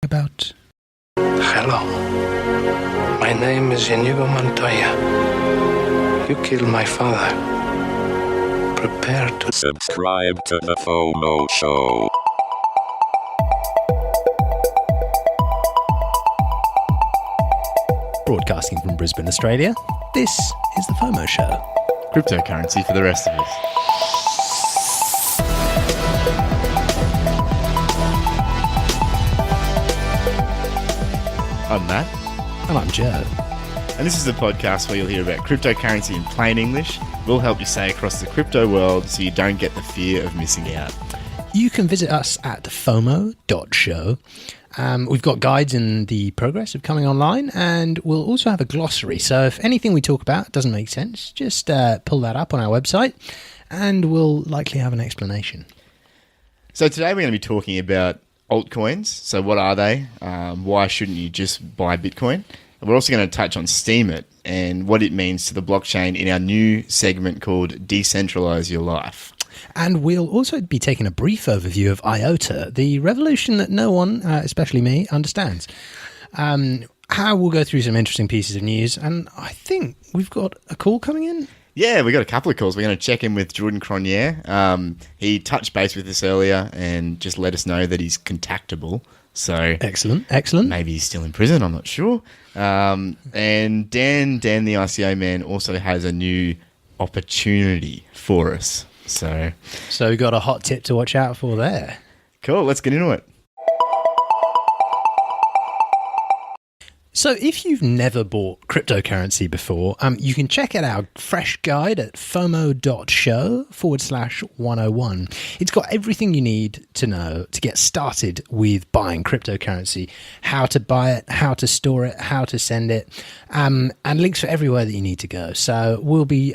about? Hello. My name is Inigo Montoya. You killed my father. Prepare to subscribe to the FOMO Show. Broadcasting from Brisbane, Australia, this is the FOMO Show. Cryptocurrency for the rest of us. I'm Matt. And I'm Joe. And this is the podcast where you'll hear about cryptocurrency in plain English. We'll help you stay across the crypto world so you don't get the fear of missing out. You can visit us at FOMO.show. We've got guides in the progress of coming online, and we'll also have a glossary. So if anything we talk about doesn't make sense, just pull that up on our website, and we'll likely have an explanation. So today we're going to be talking about altcoins. So what are they? Why shouldn't you just buy Bitcoin? And we're also going to touch on Steemit and what it means to the blockchain in our new segment called Decentralise Your Life. And we'll also be taking a brief overview of IOTA, the revolution that no one, especially me, understands. How we'll go through some interesting pieces of news, and I think we've got a call coming in. Yeah, we got a couple of calls. We're going to check in with Jordan Cronje. He touched base with us earlier and just let us know that he's contactable. So excellent. Maybe he's still in prison, I'm not sure. And Dan the ICO Man also has a new opportunity for us. So we got a hot tip to watch out for there. Cool, let's get into it. So if you've never bought cryptocurrency before, you can check out our fresh guide at FOMO.show/101. It's got everything you need to know to get started with buying cryptocurrency, how to buy it, how to store it, how to send it, and links for everywhere that you need to go. So we'll be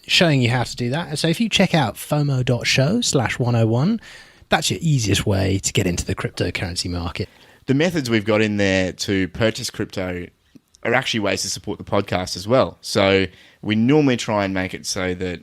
showing you how to do that. So if you check out FOMO.show/101, that's your easiest way to get into the cryptocurrency market. The methods we've got in there to purchase crypto are actually ways to support the podcast as well. So we normally try and make it so that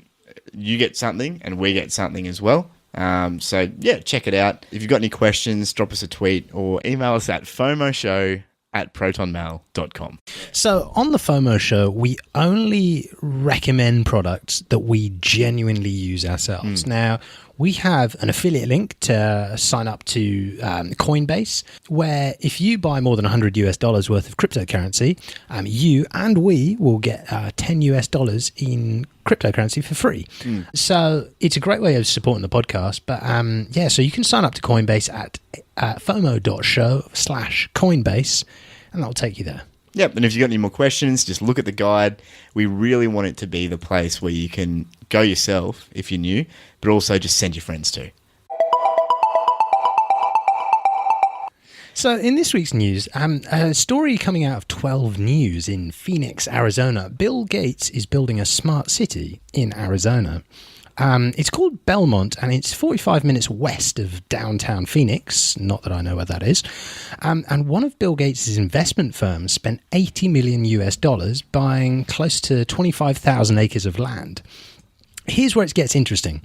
you get something and we get something as well. So yeah, check it out. If you've got any questions, drop us a tweet or email us at FOMOshow@protonmail.com. So on the FOMO Show, we only recommend products that we genuinely use ourselves. Now, we have an affiliate link to sign up to Coinbase, where if you buy more than $100 worth of cryptocurrency, you and we will get $10 in cryptocurrency for free. So it's a great way of supporting the podcast. But so you can sign up to Coinbase at FOMO.show/Coinbase, and that'll take you there. Yep, and if you've got any more questions, just look at the guide. We really want it to be the place where you can go yourself if you're new, but also just send your friends too. So in this week's news, a story coming out of 12 News in Phoenix, Arizona. Bill Gates is building a smart city in Arizona. It's called Belmont, and it's 45 minutes west of downtown Phoenix. Not that I know where that is. And one of Bill Gates' investment firms spent $80 million buying close to 25,000 acres of land. Here's where it gets interesting.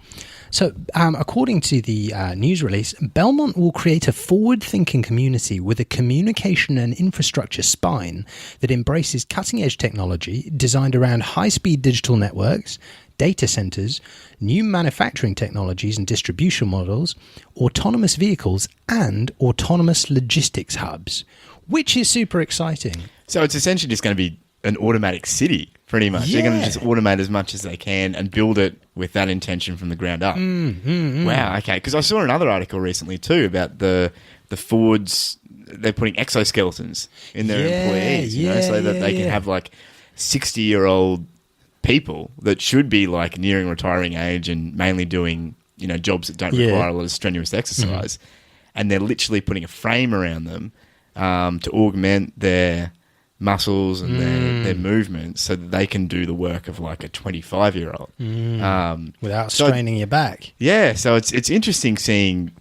So, according to the news release, Belmont will create a forward-thinking community with a communication and infrastructure spine that embraces cutting-edge technology designed around high-speed digital networks, data centers, new manufacturing technologies and distribution models, autonomous vehicles, and autonomous logistics hubs, which is super exciting. So it's essentially just going to be an automatic city, pretty much. Yeah. They're going to just automate as much as they can and build it with that intention from the ground up. Wow, okay. Because I saw another article recently too about the Fords. They're putting exoskeletons in their employees, so that they can have like 60-year-old people that should be like nearing retiring age and mainly doing, jobs that don't require a lot of strenuous exercise. And they're literally putting a frame around them to augment their muscles and their movements so that they can do the work of like a 25-year-old. Without straining your back. Yeah, so it's interesting seeing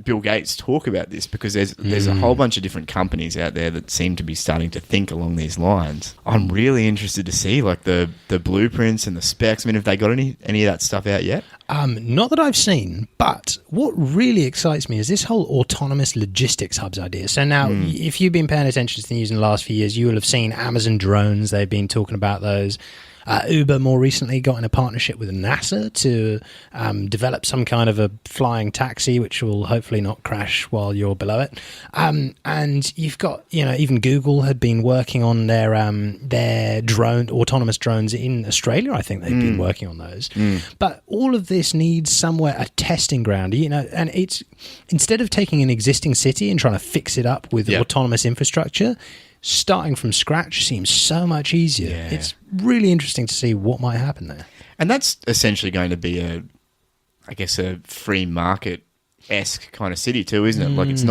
Bill Gates talk about this, because there's a whole bunch of different companies out there that seem to be starting to think along these lines. I'm really interested to see like the blueprints and the specs. I mean, have they got any of that stuff out yet? Not that I've seen, but what really excites me is this whole autonomous logistics hubs idea. So now, if you've been paying attention to the news in the last few years, you will have seen Amazon drones. They've been talking about those. Uber more recently got in a partnership with NASA to develop some kind of a flying taxi, which will hopefully not crash while you're below it. And you've got, even Google had been working on their autonomous drones in Australia. I think they've been working on those. But all of this needs somewhere a testing ground, and it's, instead of taking an existing city and trying to fix it up with autonomous infrastructure, starting from scratch seems so much easier. Yeah. It's really interesting to see what might happen there. And that's essentially going to be a free market-esque kind of city too, isn't it? Like it's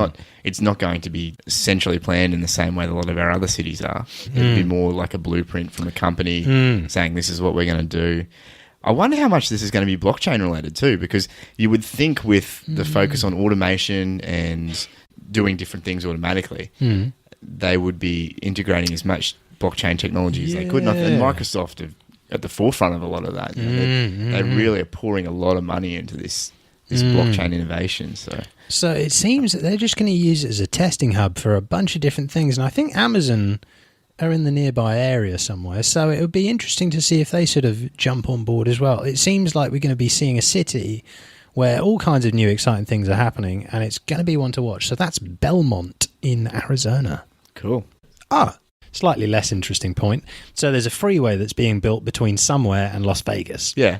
not going to be centrally planned in the same way that a lot of our other cities are. It'll be more like a blueprint from a company saying this is what we're going to do. I wonder how much this is going to be blockchain related too, because you would think with the focus on automation and doing different things automatically, they would be integrating as much blockchain technology as they could. And Microsoft are at the forefront of a lot of that. They really are pouring a lot of money into this blockchain innovation. So it seems that they're just going to use it as a testing hub for a bunch of different things. And I think Amazon are in the nearby area somewhere. So it would be interesting to see if they sort of jump on board as well. It seems like we're going to be seeing a city where all kinds of new exciting things are happening, and it's going to be one to watch. So that's Belmont in Arizona. Cool. Slightly less interesting point. So there's a freeway that's being built between somewhere and Las Vegas. Yeah.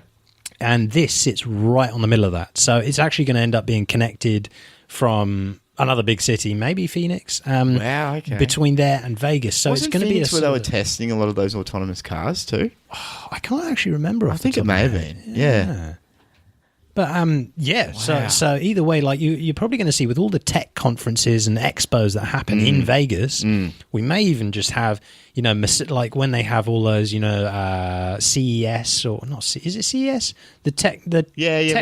And this sits right on the middle of that. So it's actually going to end up being connected from another big city, maybe Phoenix. Wow, okay. Between there and Vegas. So Wasn't it's going to be Phoenix where they were testing a lot of those autonomous cars too? I can't actually remember. I think it may have been. Yeah. But wow. so either way, like you're probably going to see with all the tech conferences and expos that happen in Vegas, we may even just have, like when they have all those, CES or not, is it CES? One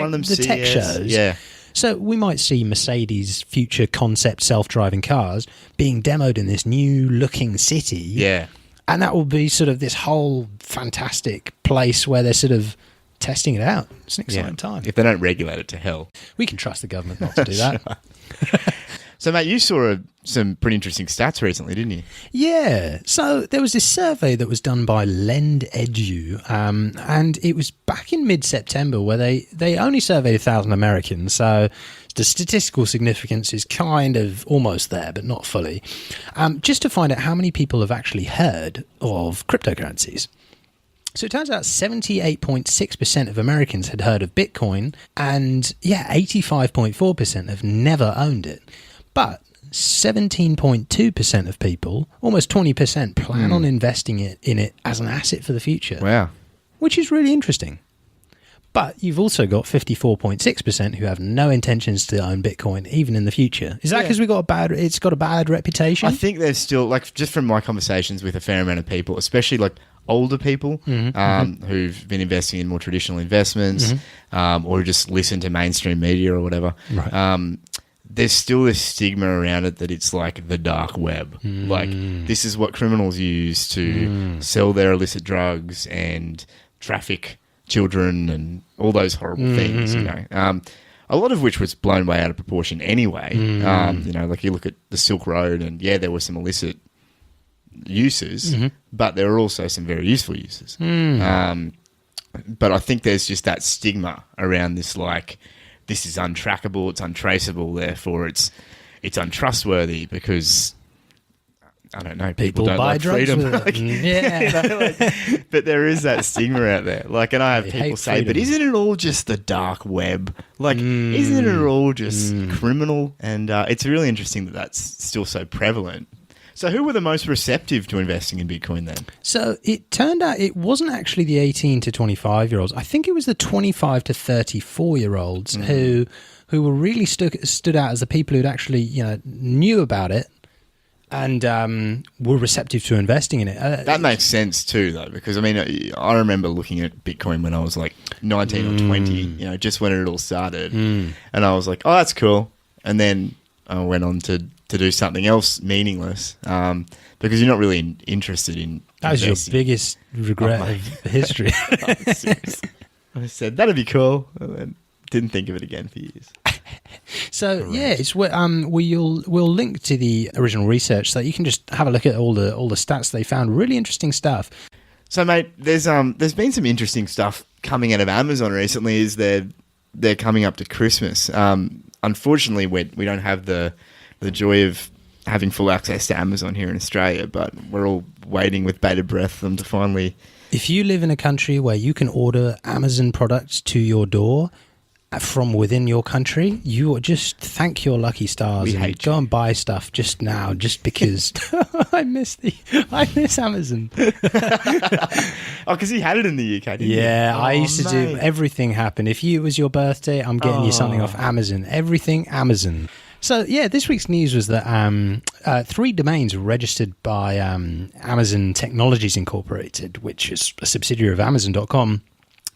of them the CES. tech shows. Yeah. So we might see Mercedes' future concept self-driving cars being demoed in this new looking city. Yeah. And that will be sort of this whole fantastic place where they're sort of testing it out. It's an exciting time. If they don't regulate it to hell. We can trust the government not to do that. So, mate, you saw some pretty interesting stats recently, didn't you? Yeah. So there was this survey that was done by LendEdu, and it was back in mid-September where they only surveyed 1,000 Americans. So the statistical significance is kind of almost there, but not fully. Just to find out how many people have actually heard of cryptocurrencies. So it turns out 78.6% of Americans had heard of Bitcoin, and 85.4% have never owned it. But 17.2% of people, almost 20%, plan on investing in it as an asset for the future. Wow. Which is really interesting. But you've also got 54.6% who have no intentions to own Bitcoin even in the future. Is that because it's got a bad reputation? I think there's still, like, just from my conversations with a fair amount of people, especially like older people who've been investing in more traditional investments or just listen to mainstream media or whatever. Right. There's still this stigma around it that it's like the dark web. Like, this is what criminals use to sell their illicit drugs and traffic children and all those horrible things, a lot of which was blown way out of proportion anyway. Like you look at the Silk Road and there were some illicit uses, but there were also some very useful uses. But I think there's just that stigma around this, like, this is untrackable, it's untraceable, therefore it's untrustworthy because, I don't know, people don't buy like drugs freedom. with it. But there is that stigma out there. Like, and I have They people hate say, freedom. but isn't it all just the dark web? Like, isn't it all just criminal? And it's really interesting that that's still so prevalent. So who were the most receptive to investing in Bitcoin then? So it turned out it wasn't actually the 18 to 25-year-olds. I think it was the 25 to 34-year-olds who were really stood out as the people who'd actually, knew about it and were receptive to investing in it. That makes sense too, though, because, I mean, I remember looking at Bitcoin when I was like 19 or 20, just when it all started. And I was like, oh, that's cool. and then I went on to do something else meaningless because you're not really interested in That was your investing. biggest regret of history. I said, that'd be cool. And then didn't think of it again for years. So yeah, it's we'll link to the original research so that you can just have a look at all the stats they found. Really interesting stuff. So, mate, there's been some interesting stuff coming out of Amazon recently. Is they're coming up to Christmas. Unfortunately, we don't have the joy of having full access to Amazon here in Australia, but we're all waiting with bated breath for them to finally. If you live in a country where you can order Amazon products to your door from within your country, you just thank your lucky stars and go and buy stuff just now, just because I miss Amazon. Oh, because he had it in the UK, didn't he? Yeah, I used to do mate. everything happen. If it was your birthday, I'm getting you something off Amazon. Everything Amazon. So yeah, this week's news was that 3 domains were registered by Amazon Technologies Incorporated, which is a subsidiary of Amazon.com.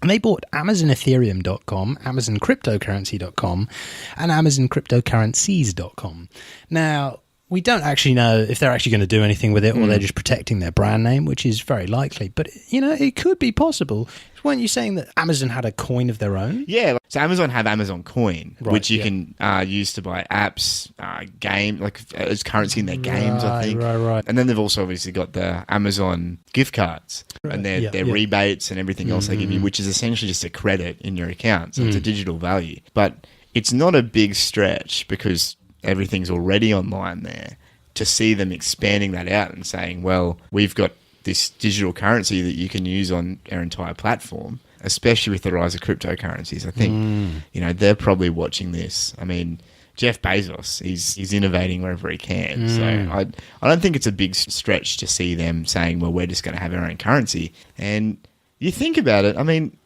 And they bought AmazonEthereum.com, AmazonCryptocurrency.com, and AmazonCryptocurrencies.com. Now, we don't actually know if they're actually going to do anything with it or they're just protecting their brand name, which is very likely. But, it could be possible. Weren't you saying that Amazon had a coin of their own? Yeah. So Amazon have Amazon Coin, Right, which you can use to buy apps, as currency in their games, I think. Right. And then they've also obviously got the Amazon gift cards and their rebates and everything else they give you, which is essentially just a credit in your account. So it's a digital value. But it's not a big stretch because everything's already online there to see them expanding that out and saying, well, we've got this digital currency that you can use on our entire platform, especially with the rise of cryptocurrencies. I think, they're probably watching this. I mean, Jeff Bezos, he's innovating wherever he can. So I don't think it's a big stretch to see them saying, well, we're just going to have our own currency. And you think about it, I mean,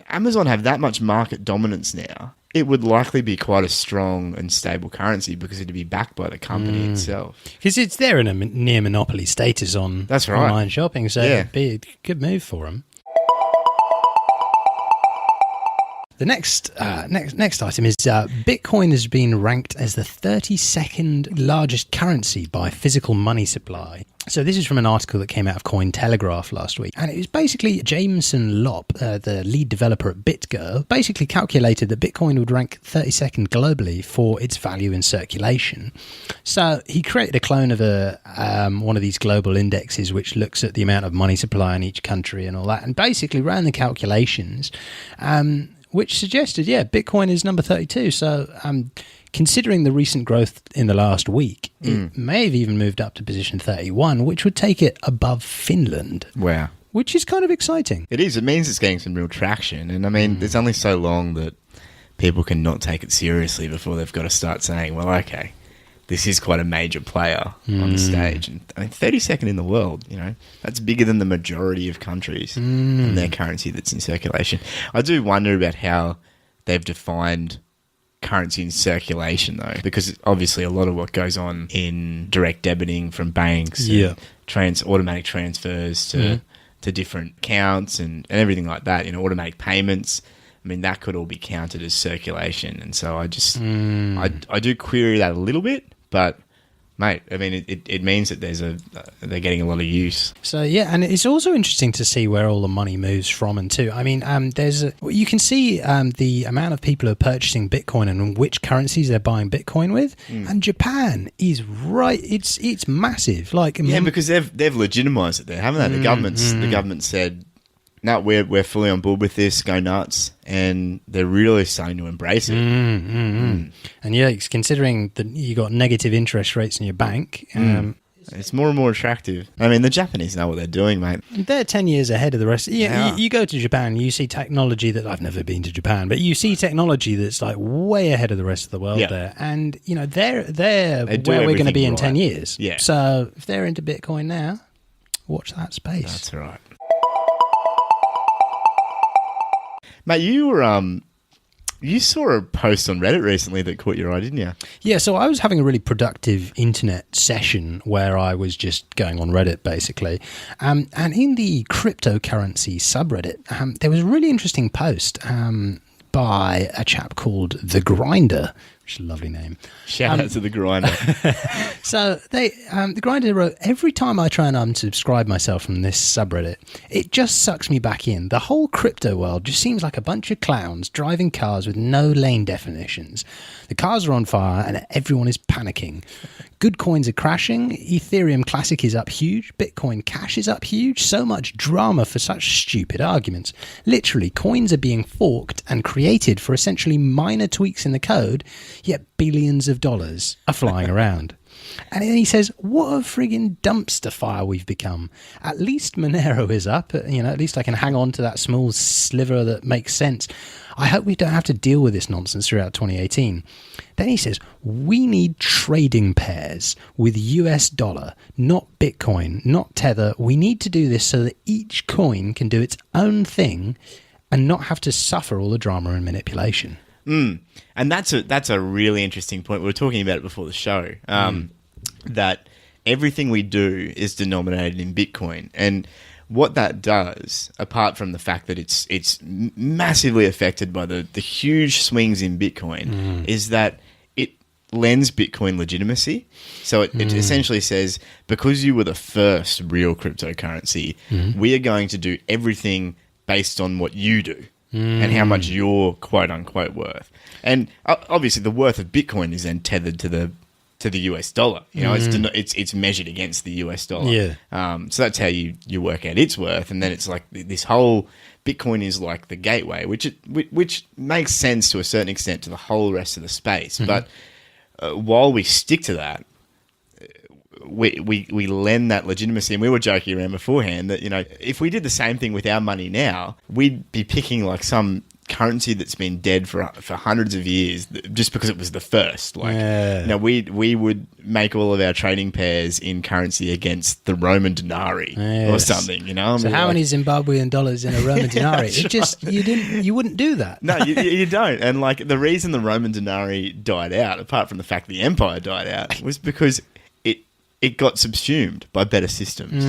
Amazon have that much market dominance now. It would likely be quite a strong and stable currency because it'd be backed by the company itself. Because it's there in a near monopoly status on That's right. online shopping, so it'd be a good move for them. The next item is Bitcoin has been ranked as the 32nd largest currency by physical money supply. So this is from an article that came out of Cointelegraph last week. And it was basically Jameson Lopp, the lead developer at BitGo, basically calculated that Bitcoin would rank 32nd globally for its value in circulation. So he created a clone of one of these global indexes which looks at the amount of money supply in each country and all that, and basically ran the calculations, which suggested, Bitcoin is number 32. So considering the recent growth in the last week, it may have even moved up to position 31, which would take it above Finland. Wow. Which is kind of exciting. It is. It means it's getting some real traction. And I mean, there's only so long that people can not take it seriously before they've got to start saying, well, okay, this is quite a major player on the stage. And I mean, 32nd in the world, that's bigger than the majority of countries and their currency that's in circulation. I do wonder about how they've defined currency in circulation, though, because obviously a lot of what goes on in direct debiting from banks, and automatic transfers to different accounts and everything like that, automatic payments. I mean, that could all be counted as circulation. And so I just, I do query that a little bit, but mate, I mean, it means that they're getting a lot of use. So yeah, and it's also interesting to see where all the money moves from and to. I mean, you can see the amount of people who are purchasing Bitcoin and which currencies they're buying Bitcoin with, and Japan is right. It's massive. Because they've legitimized it there, haven't they? The government said, no, we're fully on board with this, go nuts, and they're really starting to embrace it. And it's considering that you got negative interest rates in your bank. It's more and more attractive. I mean, the Japanese know what they're doing, mate. They're 10 years ahead of the rest. You go to Japan, you see technology that I've never been to Japan, but you see technology that's like way ahead of the rest of the world there. And, they're where we're going to be in 10 years. Yeah. So if they're into Bitcoin now, watch that space. That's right. Mate, you saw a post on Reddit recently that caught your eye, didn't you? Yeah, so I was having a really productive internet session where I was just going on Reddit, basically. And in the cryptocurrency subreddit, there was a really interesting post by a chap called The Grinder, which Which is a lovely name. Shout out to the Grinder. So the Grinder wrote, every time I try and unsubscribe myself from this subreddit, it just sucks me back in. The whole crypto world just seems like a bunch of clowns driving cars with no lane definitions. The cars are on fire and everyone is panicking. Good coins are crashing. Ethereum Classic is up huge. Bitcoin Cash is up huge. So much drama for such stupid arguments. Literally, coins are being forked and created for essentially minor tweaks in the code, yet billions of dollars are flying around. And then he says, what a friggin' dumpster fire we've become. At least Monero is up. At least I can hang on to that small sliver that makes sense. I hope we don't have to deal with this nonsense throughout 2018. Then he says, we need trading pairs with US dollar, not Bitcoin, not Tether. We need to do this so that each coin can do its own thing and not have to suffer all the drama and manipulation. And that's a really interesting point. We were talking about it before the show, that everything we do is denominated in Bitcoin. And what that does, apart from the fact that it's massively affected by the huge swings in Bitcoin, is that it lends Bitcoin legitimacy. So it essentially says, because you were the first real cryptocurrency, we are going to do everything based on what you do. And how much you're quote unquote worth, and obviously the worth of Bitcoin is then tethered to the US dollar. It's measured against the US dollar. Yeah. So that's how you work out its worth, and then it's like this whole Bitcoin is like the gateway, which makes sense to a certain extent to the whole rest of the space. But while we stick to that, we lend that legitimacy, and we were joking around beforehand that if we did the same thing with our money now, we'd be picking like some currency that's been dead for hundreds of years just because it was the first. We would make all of our trading pairs in currency against the Roman denarii or something. So how many Zimbabwean dollars in a Roman denarii? You wouldn't do that. No, you don't. And like the reason the Roman denarii died out, apart from the fact the empire died out, was because it got subsumed by better systems,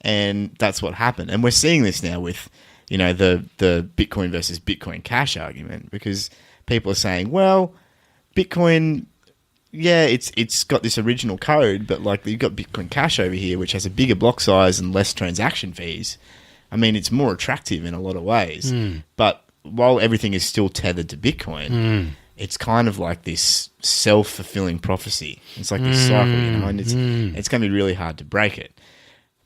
and that's what happened. And we're seeing this now with, the Bitcoin versus Bitcoin Cash argument, because people are saying, well, Bitcoin, yeah, it's got this original code, but like you've got Bitcoin Cash over here, which has a bigger block size and less transaction fees. I mean, it's more attractive in a lot of ways, but while everything is still tethered to Bitcoin, it's kind of like this self-fulfilling prophecy. It's like this cycle, and it's going to be really hard to break it.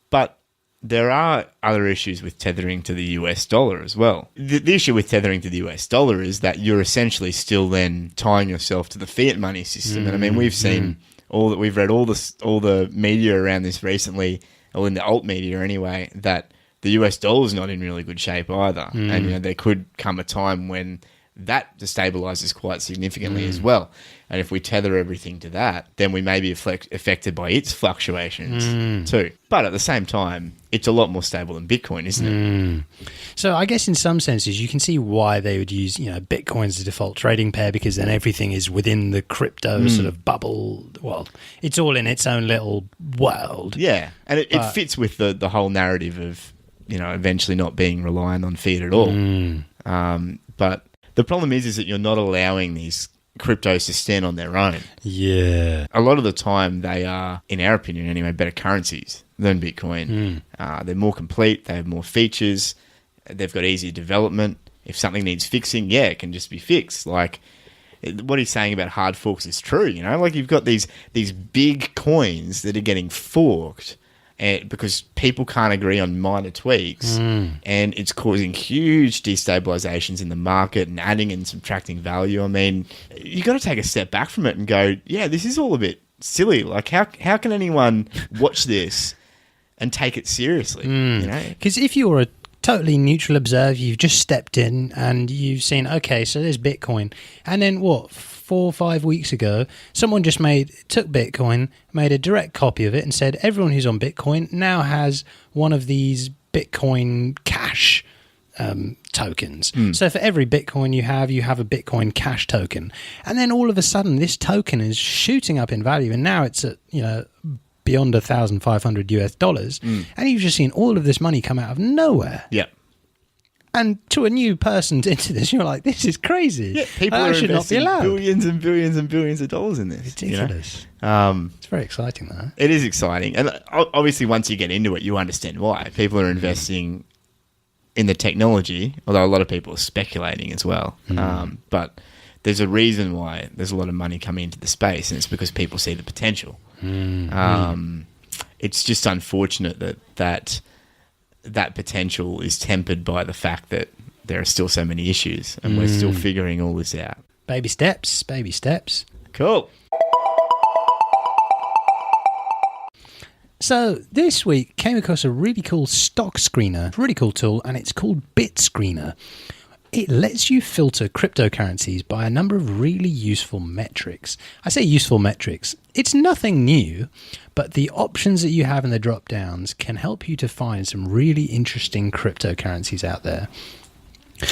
But there are other issues with tethering to the US dollar as well. The issue with tethering to the US dollar is that you're essentially still then tying yourself to the fiat money system. And I mean, we've seen we've read all the media around this recently, or in the alt media anyway, that the US dollar is not in really good shape either. And there could come a time when that destabilizes quite significantly as well. And if we tether everything to that, then we may be affected by its fluctuations too. But at the same time, it's a lot more stable than Bitcoin, isn't it? So I guess in some senses, you can see why they would use, Bitcoin as the default trading pair, because then everything is within the crypto sort of bubble. Well, it's all in its own little world. Yeah. And it fits with the whole narrative of, eventually not being reliant on fiat at all. But the problem is that you're not allowing these cryptos to stand on their own. Yeah. A lot of the time they are, in our opinion anyway, better currencies than Bitcoin. They're more complete. They have more features. They've got easier development. If something needs fixing, it can just be fixed. Like what he's saying about hard forks is true. Like you've got these big coins that are getting forked because people can't agree on minor tweaks, and it's causing huge destabilizations in the market and adding and subtracting value. I mean, you got to take a step back from it and go, yeah, this is all a bit silly. Like, how can anyone watch this and take it seriously? Because if you're a totally neutral observer, you've just stepped in and you've seen, okay, so there's Bitcoin, and then 4 or 5 weeks ago, someone just took Bitcoin, made a direct copy of it, and said everyone who's on Bitcoin now has one of these Bitcoin Cash tokens. So for every Bitcoin you have a Bitcoin Cash token, and then all of a sudden this token is shooting up in value, and now it's at beyond $1,500 US, and you've just seen all of this money come out of nowhere. Yeah. And to a new person into this, you're like, this is crazy. Yeah, people I are should not be investing allowed. billions and billions and billions of dollars in this. Ridiculous. It's very exciting, though. It is exciting. And obviously, once you get into it, you understand why. People are investing in the technology, although a lot of people are speculating as well. But there's a reason why there's a lot of money coming into the space, and it's because people see the potential. It's just unfortunate that potential is tempered by the fact that there are still so many issues, and we're still figuring all this out. Baby steps, baby steps. Cool. So this week came across a really cool stock screener, really cool tool, and it's called Bitscreener. It lets you filter cryptocurrencies by a number of really useful metrics. I say useful metrics. It's nothing new, but the options that you have in the drop downs can help you to find some really interesting cryptocurrencies out there.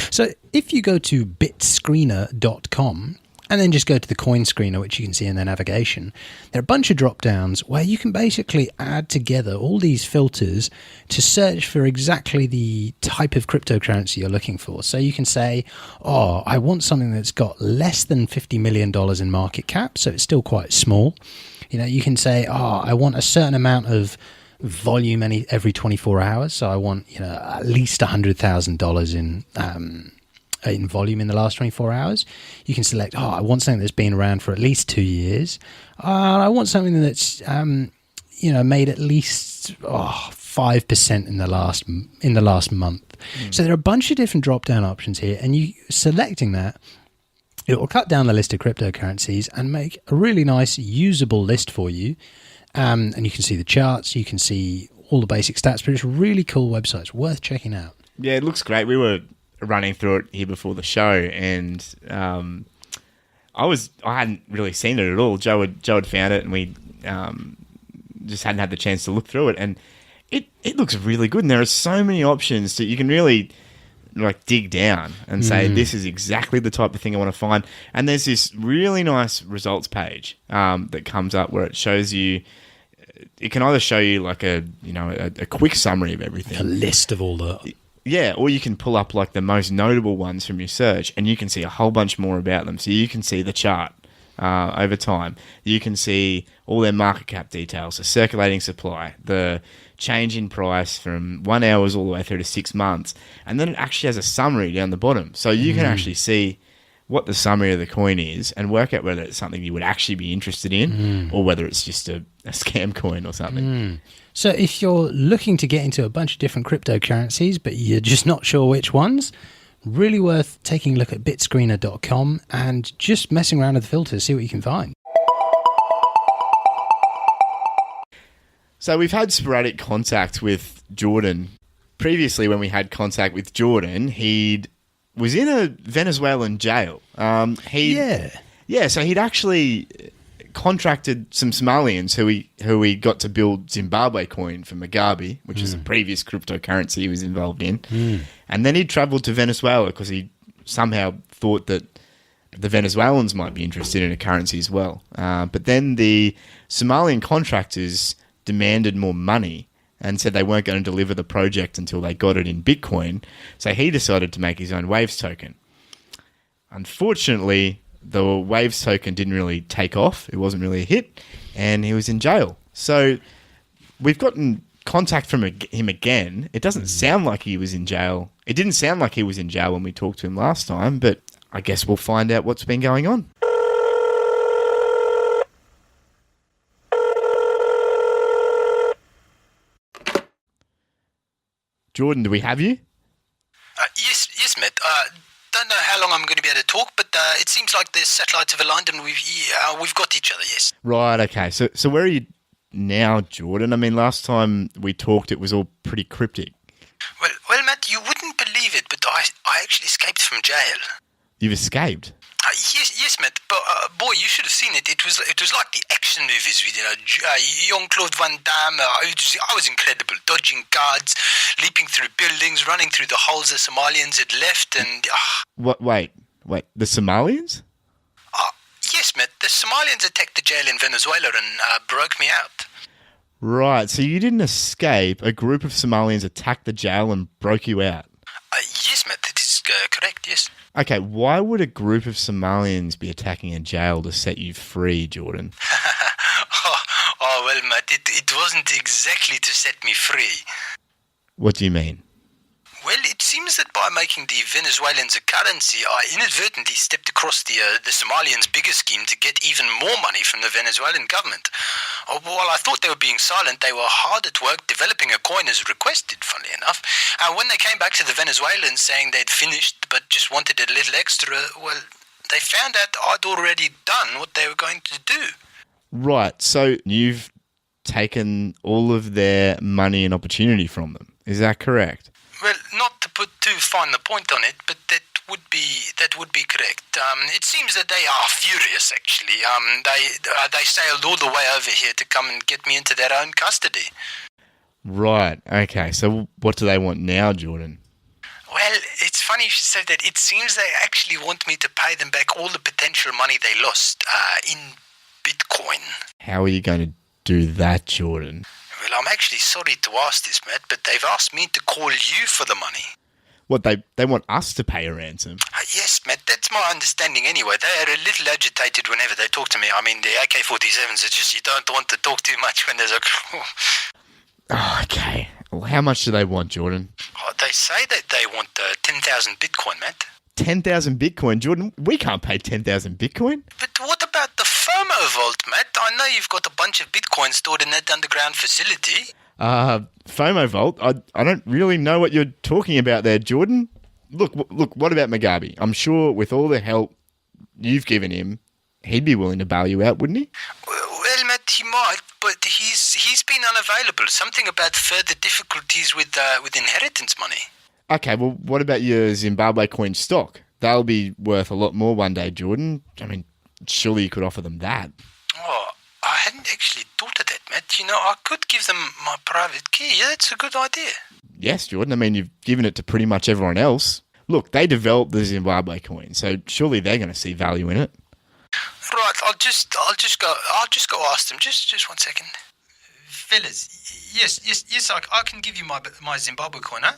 So if you go to bitscreener.com and then just go to the coin screener, which you can see in the navigation, there are a bunch of drop downs where you can basically add together all these filters to search for exactly the type of cryptocurrency you're looking for. So you can say, oh, I want something that's got less than $50 million in market cap, so it's still quite small. You know, you can say, oh, I want a certain amount of volume every 24 hours. So I want, you know, at least $100,000 in volume in the last 24 hours. You can select, oh, I want something that's been around for at least 2 years. I want something that's, made at least 5% in the last month. So there are a bunch of different drop-down options here, and you selecting that, it will cut down the list of cryptocurrencies and make a really nice usable list for you. And you can see the charts, you can see all the basic stats, but it's a really cool website. It's worth checking out. Yeah, it looks great. We were running through it here before the show, and I hadn't really seen it at all. Joe had found it, and we just hadn't had the chance to look through it, and it looks really good. And there are so many options that you can really like dig down and say, this is exactly the type of thing I want to find. And there's this really nice results page that comes up where it shows you. It can either show you like a quick summary of everything, a list of all the. Yeah, or you can pull up like the most notable ones from your search, and you can see a whole bunch more about them. So you can see the chart over time. You can see all their market cap details, the circulating supply, the change in price from 1 hour all the way through to 6 months. And then it actually has a summary down the bottom. So you can actually see what the summary of the coin is and work out whether it's something you would actually be interested in or whether it's just a scam coin or something. So if you're looking to get into a bunch of different cryptocurrencies, but you're just not sure which ones, really worth taking a look at bitscreener.com and just messing around with the filters, see what you can find. So we've had sporadic contact with Jordan. Previously, when we had contact with Jordan, he was in a Venezuelan jail. So he'd actually contracted some Somalians who he got to build Zimbabwe coin for Mugabe, which is a previous cryptocurrency he was involved in. And then he travelled to Venezuela because he somehow thought that the Venezuelans might be interested in a currency as well. But then the Somalian contractors demanded more money and said they weren't going to deliver the project until they got it in Bitcoin. So he decided to make his own Waves token. Unfortunately, the Waves token didn't really take off. It wasn't really a hit, and he was in jail. So we've gotten contact from him again. It doesn't sound like he was in jail. It didn't sound like he was in jail when we talked to him last time, but I guess we'll find out what's been going on. Jordan, do we have you? Yes, Matt. Don't know how long I'm going to be able to talk, but it seems like the satellites have aligned and we've got each other. Yes. Right. Okay. So where are you now, Jordan? I mean, last time we talked, it was all pretty cryptic. Well, Matt, you wouldn't believe it, but I actually escaped from jail. You've escaped? Yes, Matt. But boy, you should have seen it. It was like the action movies with Jean-Claude Van Damme. I was incredible, dodging guards, leaping through buildings, running through the holes the Somalians had left, and What? Wait. The Somalians? Yes, Matt. The Somalians attacked the jail in Venezuela and broke me out. Right. So you didn't escape. A group of Somalians attacked the jail and broke you out. Yes, Matt. correct, yes. Okay, why would a group of Somalians be attacking a jail to set you free, Jordan? Well, Matt, it wasn't exactly to set me free. What do you mean? Well, it seems that by making the Venezuelans a currency, I inadvertently stepped across the Somalians' bigger scheme to get even more money from the Venezuelan government. While I thought they were being silent, they were hard at work developing a coin as requested, funnily enough. And when they came back to the Venezuelans saying they'd finished but just wanted a little extra, well, they found out I'd already done what they were going to do. Right, so you've taken all of their money and opportunity from them. Is that correct? Well, not to put too fine the point on it, but that would be correct. It seems that they are furious, actually. They sailed all the way over here to come and get me into their own custody. Right, okay. So what do they want now, Jordan? Well, it's funny you should say that. It seems they actually want me to pay them back all the potential money they lost in Bitcoin. How are you going to do that, Jordan? Well, I'm actually sorry to ask this, Matt, but they've asked me to call you for the money. What, they want us to pay a ransom? Yes, Matt, that's my understanding anyway. They are a little agitated whenever they talk to me. I mean, the AK-47s are just, you don't want to talk too much when there's a... Oh, okay. Well, how much do they want, Jordan? They say that they want 10,000 Bitcoin, Matt. 10,000 Bitcoin? Jordan, we can't pay 10,000 Bitcoin. But what about the FOMO vault, Matt? I know you've got a bunch of Bitcoin stored in that underground facility. FOMO vault? I don't really know what you're talking about there, Jordan. Look, what about Mugabe? I'm sure with all the help you've given him, he'd be willing to bail you out, wouldn't he? Well, Matt, he might, but he's been unavailable. Something about further difficulties with inheritance money. Okay, well, what about your Zimbabwe coin stock? They'll be worth a lot more one day, Jordan. I mean, surely you could offer them that. Oh, I hadn't actually thought of that, Matt. You know, I could give them my private key. Yeah, that's a good idea. Yes, Jordan. I mean, you've given it to pretty much everyone else. Look, they developed the Zimbabwe coin, so surely they're going to see value in it. Right, I'll just go ask them. Just 1 second. Fellas, yes, I can give you my Zimbabwe coin, huh?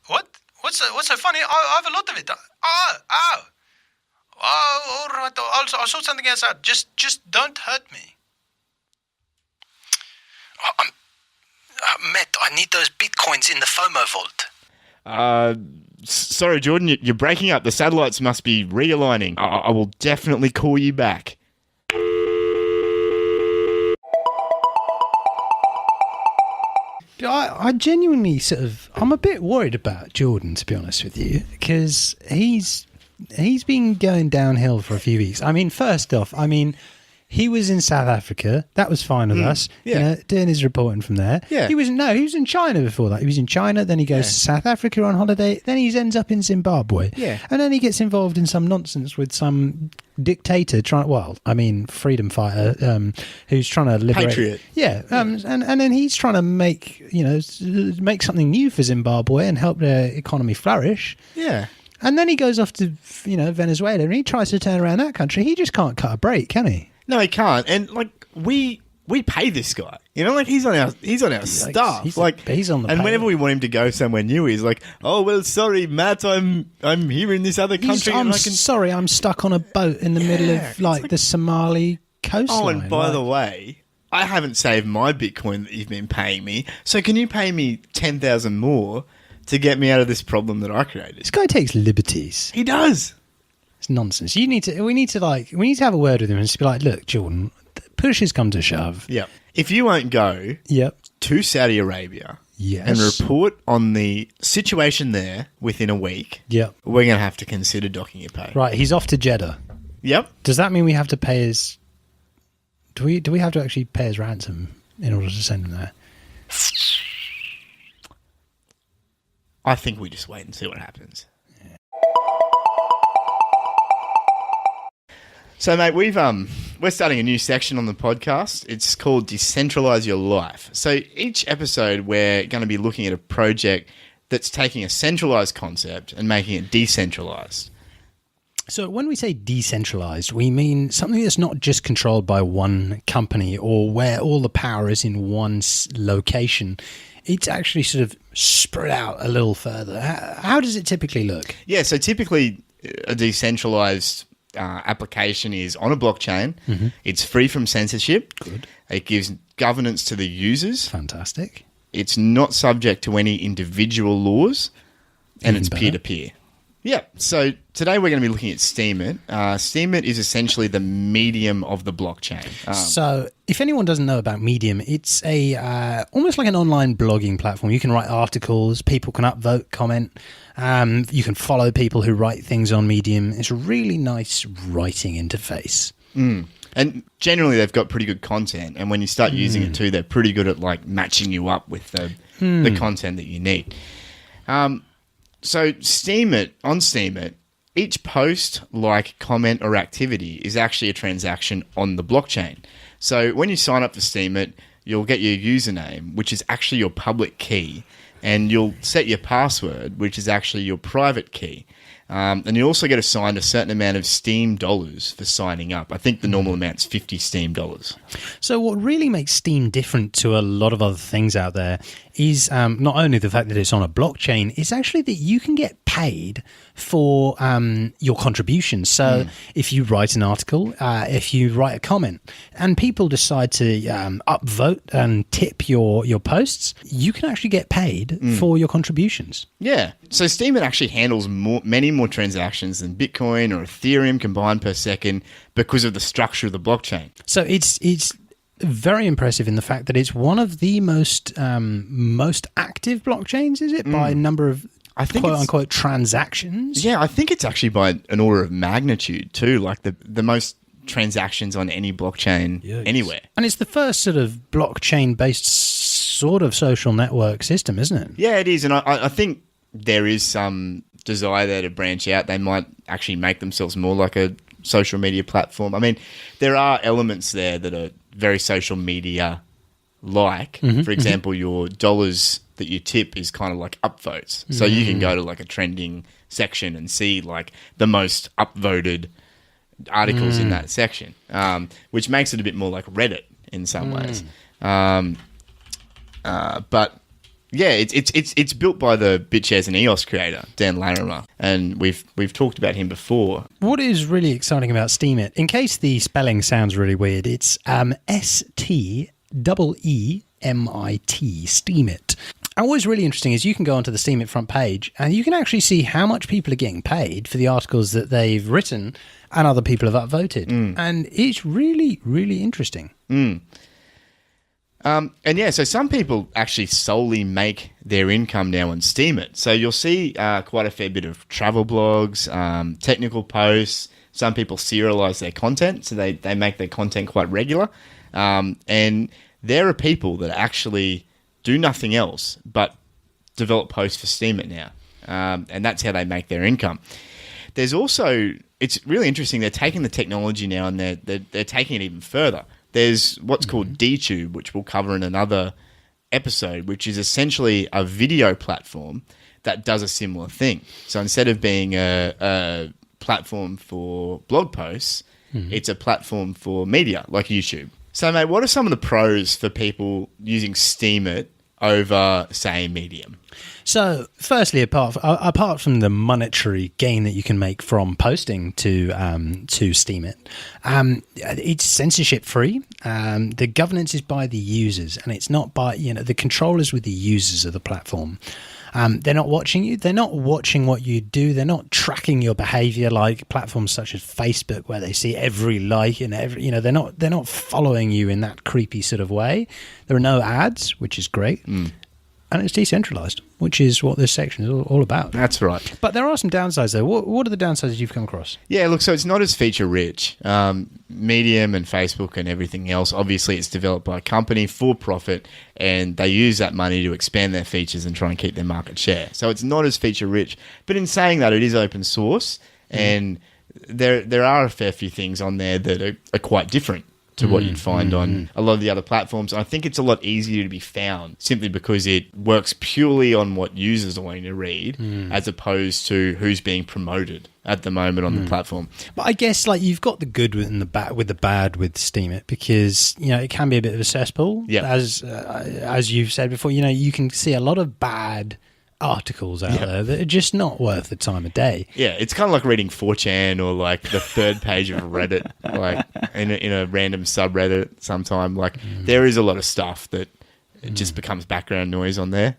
What? What's so funny? I have a lot of it. Oh, all right. I'll sort something else out. Just don't hurt me. Matt, I need those Bitcoins in the FOMO vault. Sorry, Jordan, you're breaking up. The satellites must be realigning. I will definitely call you back. I genuinely I'm a bit worried about Jordan, to be honest with you, because he's been going downhill for a few weeks. I mean, first off, he was in South Africa. That was fine with us. Yeah. You know, doing his reporting from there. Yeah. He was in China before that. He was in China, then he goes to South Africa on holiday, then he ends up in Zimbabwe. Yeah. And then he gets involved in some nonsense with some dictator freedom fighter who's trying to liberate. Patriot. Yeah. And then he's trying to make something new for Zimbabwe and help the economy flourish. Yeah. And then he goes off to, Venezuela and he tries to turn around that country. He just can't cut a break, can he? No, he can't. And we pay this guy. He's on our staff. He's on the and payroll. whenever we want him to go somewhere new, he's like, "Oh well, sorry, Matt, I'm here in this other country." Sorry, I'm stuck on a boat in the middle of the Somali coastline. Oh, and by the way, I haven't saved my Bitcoin that you've been paying me. So can you pay me 10,000 more to get me out of this problem that I created? This guy takes liberties. He does. It's nonsense. We need to have a word with him and just be like, look, Jordan, push has come to shove. Yeah. If you won't go to Saudi Arabia and report on the situation there within a week, we're going to have to consider docking your pay. Right, he's off to Jeddah. Yep. Does that mean we have to pay his... Do we have to actually pay his ransom in order to send him there? I think we just wait and see what happens. So, mate, we're starting a new section on the podcast. It's called Decentralise Your Life. So each episode, we're going to be looking at a project that's taking a centralized concept and making it decentralized. So when we say decentralized, we mean something that's not just controlled by one company or where all the power is in one location. it's actually sort of spread out a little further. How does it typically look? Yeah, so typically a decentralized application is on a blockchain. It's free from censorship. Good. It gives governance to the users. Fantastic. It's not subject to any individual laws, and Even it's better. peer-to-peer. Yeah, so today we're going to be looking at Steemit. Steemit is essentially the medium of the blockchain. So, if anyone doesn't know about Medium, it's a almost like an online blogging platform. You can write articles, people can upvote, comment. You can follow people who write things on Medium. It's a really nice writing interface. And generally they've got pretty good content, and when you start using it too, they're pretty good at like matching you up with the content that you need. So Steemit, on Steemit, each post, like, comment, or activity is actually a transaction on the blockchain. So when you sign up for Steemit, you'll get your username, which is actually your public key, and you'll set your password, which is actually your private key. And you also get assigned a certain amount of Steem dollars for signing up. I think the normal amount's 50 Steem dollars. So what really makes Steem different to a lot of other things out there is not only the fact that it's on a blockchain, it's actually that you can get paid for your contributions. So if you write an article, if you write a comment, and people decide to upvote and tip your posts, you can actually get paid for your contributions. Yeah. So Steemit actually handles many more transactions than Bitcoin or Ethereum combined per second because of the structure of the blockchain. So it's very impressive in the fact that it's one of the most active blockchains, is it, by number of I think quote it's- unquote transactions? Yeah, I think it's actually by an order of magnitude too, like the most transactions on any blockchain anywhere. And it's the first sort of blockchain-based sort of social network system, isn't it? Yeah, it is. And I think there is some desire there to branch out. They might actually make themselves more like a social media platform. I mean, there are elements there that are very social media-like. For example, your dollars that you tip is kind of like upvotes. So you can go to like a trending section and see like the most upvoted articles in that section, which makes it a bit more like Reddit in some ways. But yeah, it's built by the BitShares and EOS creator, Dan Larimer, and we've talked about him before. What is really exciting about Steemit, in case the spelling sounds really weird, it's STEEMIT, Steemit. And what's really interesting is you can go onto the Steemit front page and you can actually see how much people are getting paid for the articles that they've written and other people have upvoted. And it's really, really interesting. And yeah, so some people actually solely make their income now on Steemit. So you'll see quite a fair bit of travel blogs, technical posts. Some people serialize their content, so they make their content quite regular. And there are people that actually do nothing else but develop posts for Steemit now. And that's how they make their income. There's also, it's really interesting, they're taking the technology now and they're taking it even further. There's what's called DTube, which we'll cover in another episode, which is essentially a video platform that does a similar thing. So instead of being a platform for blog posts, it's a platform for media, like YouTube. So, mate, what are some of the pros for people using Steemit over, say, Medium? So, firstly, apart from the monetary gain that you can make from posting to Steemit, it's censorship free. The governance is by the users, and it's not by the controllers with the users of the platform. They're not watching you. They're not watching what you do. They're not tracking your behavior like platforms such as Facebook, where they see every like and every. They're not following you in that creepy sort of way. There are no ads, which is great. And it's decentralized, which is what this section is all about. That's right. But there are some downsides, though. What are the downsides you've come across? Yeah, look, so it's not as feature-rich. Medium and Facebook and everything else, obviously it's developed by a company for profit, and they use that money to expand their features and try and keep their market share. So it's not as feature-rich. But in saying that, it is open source, and there are a fair few things on there that are quite different to what you'd find on a lot of the other platforms. I think it's a lot easier to be found simply because it works purely on what users are wanting to read as opposed to who's being promoted at the moment on the platform. But I guess like you've got the good and the bad with Steemit, because it can be a bit of a cesspool. Yeah. As you've said before, you can see a lot of bad articles out there that are just not worth the time of day. Yeah, it's kind of like reading 4chan or like the third page of Reddit, like in a random subreddit sometime. Like there is a lot of stuff that just becomes background noise on there.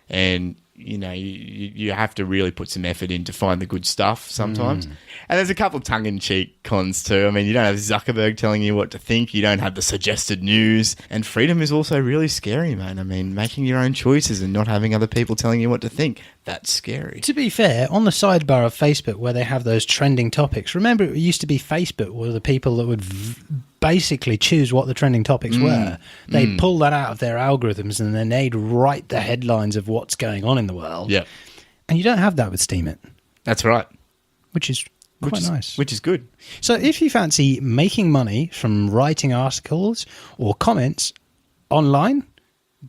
And you have to really put some effort in to find the good stuff sometimes. And there's a couple of tongue-in-cheek cons too. I mean, you don't have Zuckerberg telling you what to think. You don't have the suggested news. And freedom is also really scary, man. I mean, making your own choices and not having other people telling you what to think, that's scary. To be fair, on the sidebar of Facebook where they have those trending topics, remember it used to be Facebook were the people that would basically choose what the trending topics were. They'd pull that out of their algorithms and then they'd write the headlines of what's going on in the world. Yeah. And you don't have that with Steemit. That's right. Which is quite nice. Which is good. So if you fancy making money from writing articles or comments online,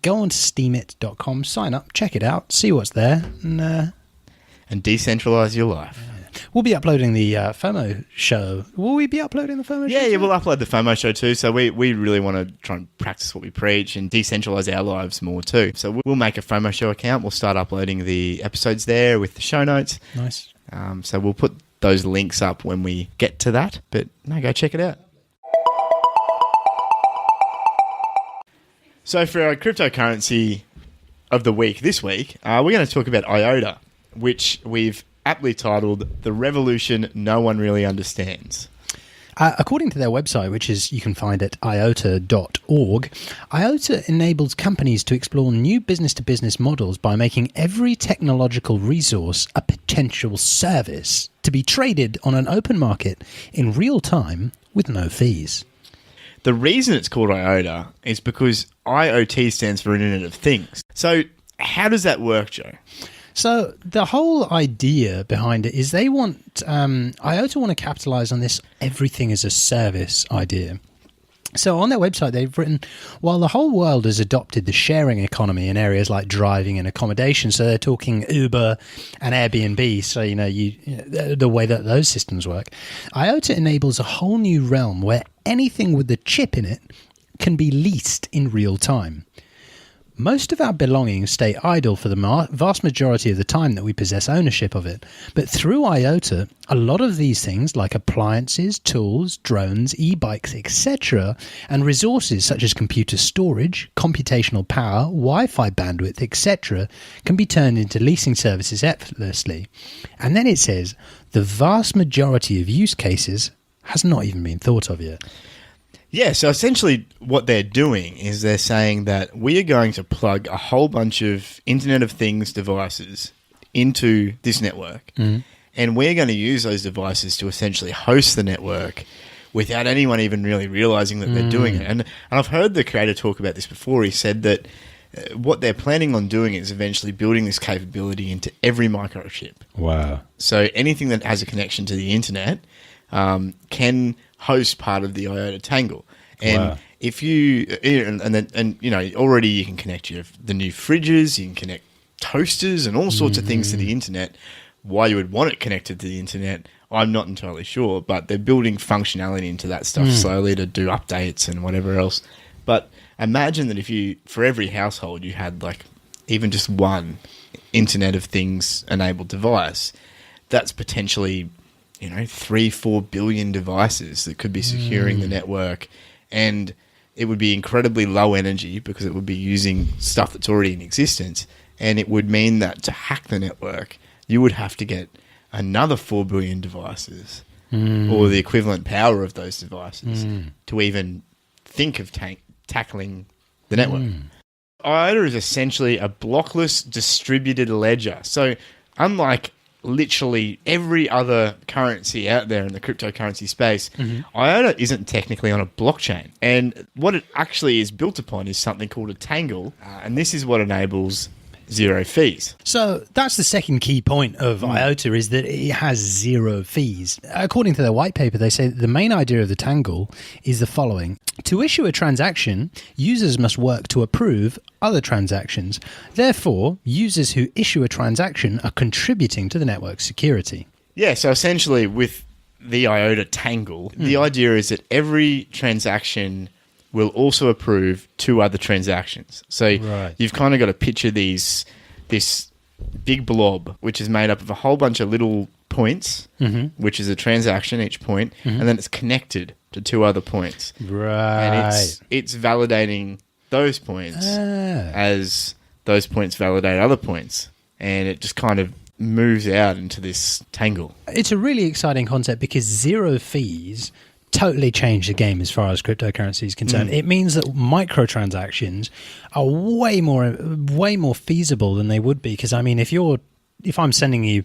go on to steemit.com, sign up, check it out, see what's there, and decentralize your life. We'll be uploading the FOMO show. Will we be uploading the FOMO show? Yeah, we'll upload the FOMO show too. So we really want to try and practice what we preach and decentralize our lives more too. So we'll make a FOMO show account. We'll start uploading the episodes there with the show notes. Nice. So we'll put those links up when we get to that. But no, go check it out. So for our cryptocurrency of the week this week, we're going to talk about IOTA, which we've aptly titled The Revolution No One Really Understands. According to their website, which is you can find at iota.org, IOTA enables companies to explore new business-to-business models by making every technological resource a potential service to be traded on an open market in real time with no fees. The reason it's called IOTA is because IoT stands for Internet of Things. So how does that work, Joe? So the whole idea behind it is they want IOTA want to capitalize on this everything as a service idea. So on their website, they've written, while the whole world has adopted the sharing economy in areas like driving and accommodation, so they're talking Uber and Airbnb, so the way that those systems work, IOTA enables a whole new realm where anything with a chip in it can be leased in real time. Most of our belongings stay idle for the vast majority of the time that we possess ownership of it. But through IOTA, a lot of these things like appliances, tools, drones, e-bikes, etc., and resources such as computer storage, computational power, Wi-Fi bandwidth, etc., can be turned into leasing services effortlessly. And then it says, the vast majority of use cases has not even been thought of yet. Yeah, so essentially what they're doing is they're saying that we are going to plug a whole bunch of Internet of Things devices into this network, and we're going to use those devices to essentially host the network without anyone even really realizing that they're doing it. And I've heard the creator talk about this before. He said that what they're planning on doing is eventually building this capability into every microchip. Wow. So anything that has a connection to the internet can host part of the IOTA tangle. And if you already you can connect the new fridges, you can connect toasters and all sorts of things to the internet. Why you would want it connected to the internet, I'm not entirely sure, but they're building functionality into that stuff slowly to do updates and whatever else. But imagine that for every household, you had like even just one Internet of Things enabled device, that's potentially 3-4 billion devices that could be securing the network, and it would be incredibly low energy because it would be using stuff that's already in existence, and it would mean that to hack the network, you would have to get another 4 billion devices or the equivalent power of those devices to even think of tackling the network. IOTA is essentially a blockless distributed ledger. So unlike literally every other currency out there in the cryptocurrency space, IOTA isn't technically on a blockchain. And what it actually is built upon is something called a tangle. And this is what enables 0 fees. So that's the second key point of IOTA, is that it has 0 fees. According to their white paper, they say that the main idea of the Tangle is the following. To issue a transaction, users must work to approve other transactions. Therefore, users who issue a transaction are contributing to the network's security. Yeah, so essentially with the IOTA Tangle, the idea is that every transaction will also approve 2 other transactions. So you've kind of got to picture this big blob, which is made up of a whole bunch of little points, which is a transaction, each point, and then it's connected to 2 other points. Right. And it's validating those points as those points validate other points. And it just kind of moves out into this tangle. It's a really exciting concept because 0 fees totally change the game as far as cryptocurrency is concerned. It means that microtransactions are way more feasible than they would be. Because I mean, if I'm sending you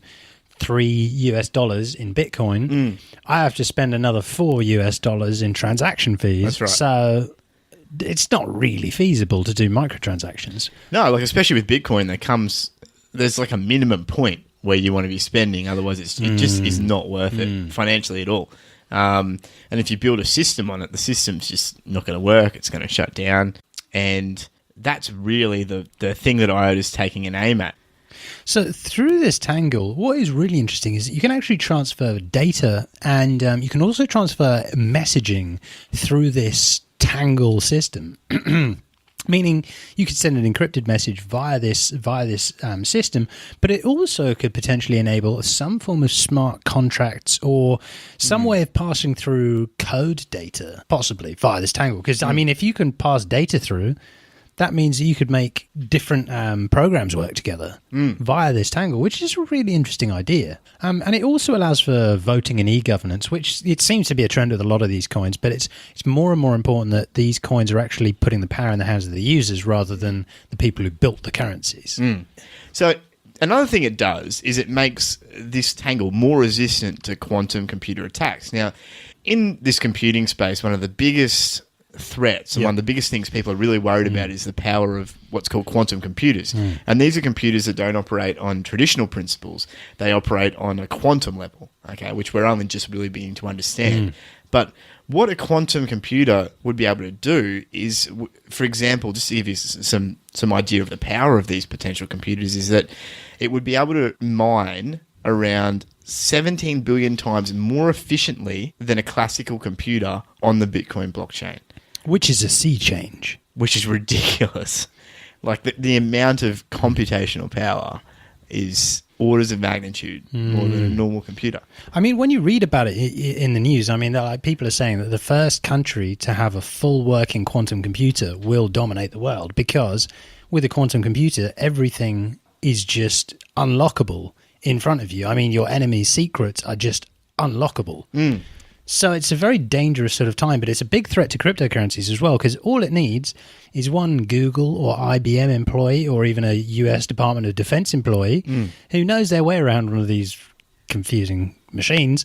$3 in Bitcoin, I have to spend another $4 in transaction fees. That's right. So it's not really feasible to do microtransactions. No, like especially with Bitcoin, there's like a minimum point where you want to be spending. Otherwise, it just is not worth it financially at all. And if you build a system on it, the system's just not going to work. It's going to shut down. And that's really the thing that IOTA is taking an aim at. So through this Tangle, what is really interesting is that you can actually transfer data, and you can also transfer messaging through this Tangle system. Meaning you could send an encrypted message via this system, but it also could potentially enable some form of smart contracts or some way of passing through code data, possibly via this Tangle. Because, I mean, if you can pass data through, that means that you could make different programs work together via this Tangle, which is a really interesting idea. And it also allows for voting and e-governance, which it seems to be a trend with a lot of these coins, but it's more and more important that these coins are actually putting the power in the hands of the users rather than the people who built the currencies. So another thing it does is it makes this Tangle more resistant to quantum computer attacks. Now, in this computing space, one of the biggest threats and one of the biggest things people are really worried about is the power of what's called quantum computers. And these are computers that don't operate on traditional principles. They operate on a quantum level, okay, which we're only just really beginning to understand. But what a quantum computer would be able to do is, for example, just to give you some idea of the power of these potential computers, is that it would be able to mine around 17 billion times more efficiently than a classical computer on the Bitcoin blockchain. Which is a sea change. Which is ridiculous. Like the amount of computational power is orders of magnitude more than a normal computer. I mean, when you read about it in the news, I mean, people are saying that the first country to have a full working quantum computer will dominate the world, because with a quantum computer, everything is just unlockable in front of you. I mean, your enemy's secrets are just unlockable. So it's a very dangerous sort of time, but it's a big threat to cryptocurrencies as well, because all it needs is one Google or IBM employee or even a US Department of Defense employee who knows their way around one of these confusing machines.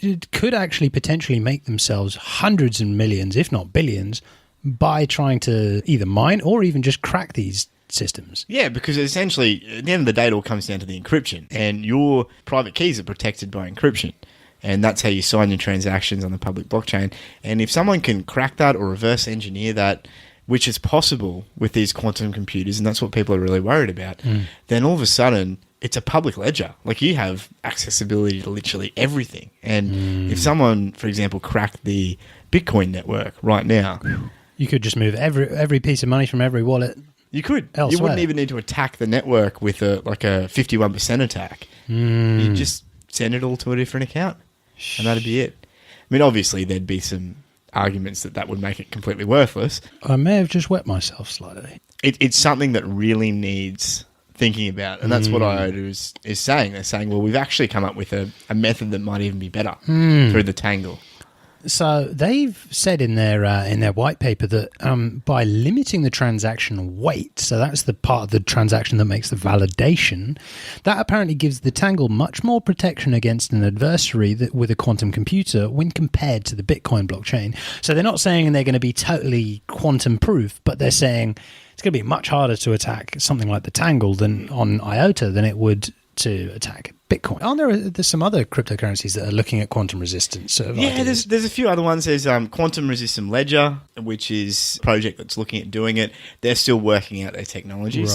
It could actually potentially make themselves hundreds of millions, if not billions, by trying to either mine or even just crack these systems. Yeah, because essentially, at the end of the day, it all comes down to the encryption, and your private keys are protected by encryption. And that's how you sign your transactions on the public blockchain. And if someone can crack that or reverse engineer that, which is possible with these quantum computers, and that's what people are really worried about, then all of a sudden, it's a public ledger. Like, you have accessibility to literally everything. And if someone, for example, cracked the Bitcoin network right now, you could just move every piece of money from every wallet. You could. Elsewhere. You wouldn't even need to attack the network with a 51% attack. You just send it all to a different account. And that'd be it. I mean, obviously, there'd be some arguments that would make it completely worthless. I may have just wet myself slightly. It's something that really needs thinking about. And that's what IOTA is saying. They're saying, well, we've actually come up with a method that might even be better through the Tangle. So they've said in their white paper that by limiting the transaction weight, so that's the part of the transaction that makes the validation, that apparently gives the Tangle much more protection against an adversary with a quantum computer when compared to the Bitcoin blockchain. So they're not saying they're going to be totally quantum proof, but they're saying it's going to be much harder to attack something like the Tangle than on IOTA than it would to attack Bitcoin. There's some other cryptocurrencies that are looking at quantum resistance. There's a few other ones. There's Quantum Resistant Ledger, which is a project that's looking at doing it. They're still working out their technology,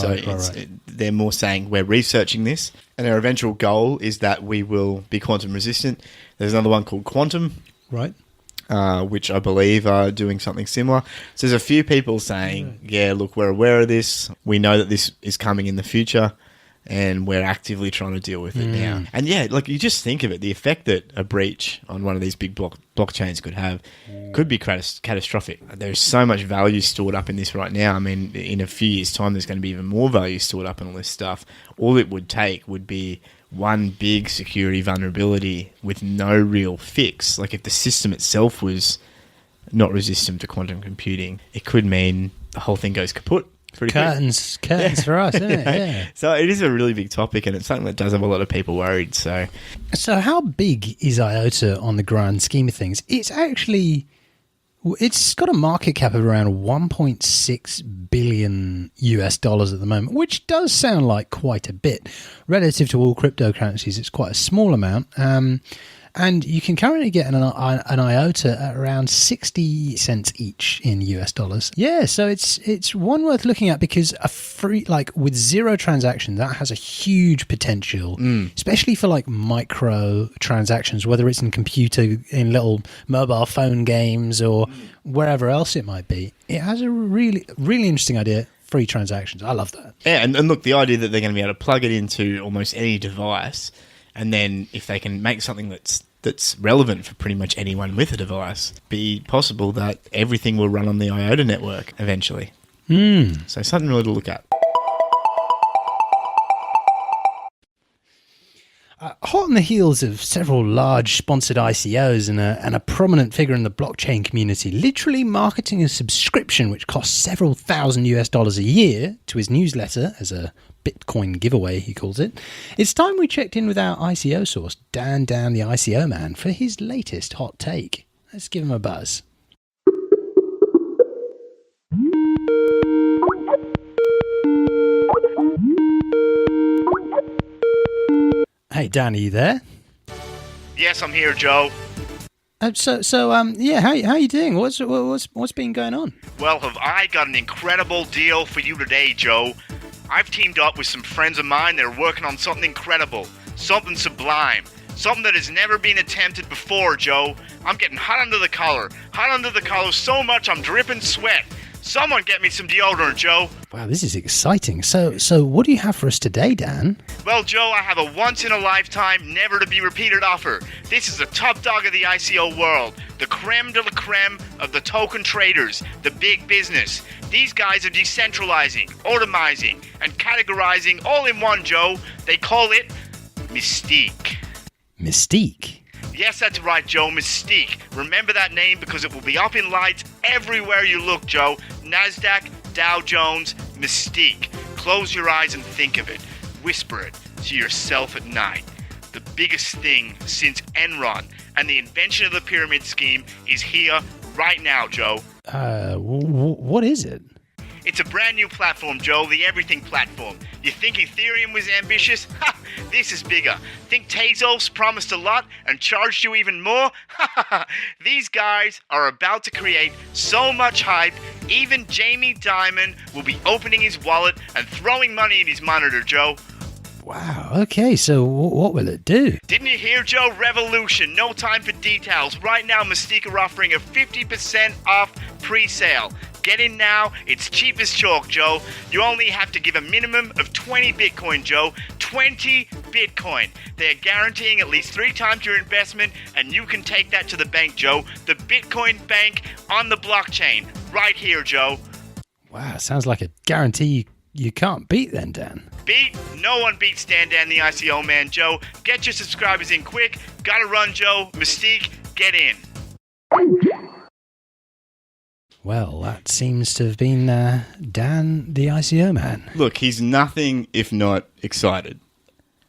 they're more saying we're researching this, and their eventual goal is that we will be quantum resistant. There's another one called Quantum, right? Which I believe are doing something similar. So there's a few people saying, yeah, look, we're aware of this. We know that this is coming in the future, and we're actively trying to deal with it now. And yeah, like you just think of it, the effect that a breach on one of these big blockchains could have could be catastrophic. There's so much value stored up in this right now. I mean, in a few years' time, there's going to be even more value stored up in all this stuff. All it would take would be one big security vulnerability with no real fix. Like if the system itself was not resistant to quantum computing, it could mean the whole thing goes kaput. Curtains for us, isn't it? Yeah. So it is a really big topic, and it's something that does have a lot of people worried. So how big is IOTA on the grand scheme of things? It's got a market cap of around $1.6 billion at the moment, which does sound like quite a bit relative to all cryptocurrencies. It's quite a small amount. And you can currently get an IOTA at around 60 cents each in US dollars. Yeah, so it's one worth looking at because with zero transaction, that has a huge potential, especially for like micro transactions, whether it's in little mobile phone games or wherever else it might be. It has a really, really interesting idea. Free transactions. I love that. Yeah, and look, the idea that they're going to be able to plug it into almost any device, and then if they can make something that's relevant for pretty much anyone with a device, be possible that everything will run on the IOTA network eventually. So something really to look at. Hot on the heels of several large sponsored ICOs and a prominent figure in the blockchain community literally marketing a subscription which costs several thousand US dollars a year to his newsletter as a Bitcoin giveaway, he calls it, it's time we checked in with our ICO source, Dan the ICO Man, for his latest hot take. Let's give him a buzz. Hey, Dan, are you there? Yes, I'm here, Joe. How you doing? What's been going on? Well, have I got an incredible deal for you today, Joe. I've teamed up with some friends of mine that are working on something incredible, something sublime, something that has never been attempted before, Joe. I'm getting hot under the collar so much I'm dripping sweat. Someone get me some deodorant, Joe. Wow, this is exciting. So what do you have for us today, Dan? Well, Joe, I have a once-in-a-lifetime, never-to-be-repeated offer. This is the top dog of the ICO world, the creme de la creme of the token traders, the big business. These guys are decentralizing, automizing, and categorizing all in one, Joe. They call it Mystique. Mystique? Yes, that's right, Joe, Mystique. Remember that name because it will be up in lights everywhere you look, Joe. NASDAQ, Dow Jones, Mystique. Close your eyes and think of it. Whisper it to yourself at night. The biggest thing since Enron and the invention of the pyramid scheme is here right now, Joe. What is it? It's a brand new platform, Joe, the everything platform. You think Ethereum was ambitious? Ha! This is bigger. Think Tezos promised a lot and charged you even more? Ha! These guys are about to create so much hype, even Jamie Dimon will be opening his wallet and throwing money in his monitor, Joe. Wow, okay, so what will it do? Didn't you hear, Joe? Revolution. No time for details. Right now, Mystique are offering a 50% off pre-sale. Get in now. It's cheap as chalk, Joe. You only have to give a minimum of 20 Bitcoin, Joe. 20 Bitcoin. They're guaranteeing at least 3 times your investment, and you can take that to the bank, Joe. The Bitcoin bank on the blockchain. Right here, Joe. Wow, sounds like a guarantee you can't beat then, Dan. Beat? No one beats Dan the ICO Man, Joe. Get your subscribers in quick. Gotta run, Joe. Mystique, get in. Well, that seems to have been Dan the ICO Man. Look, he's nothing if not excited.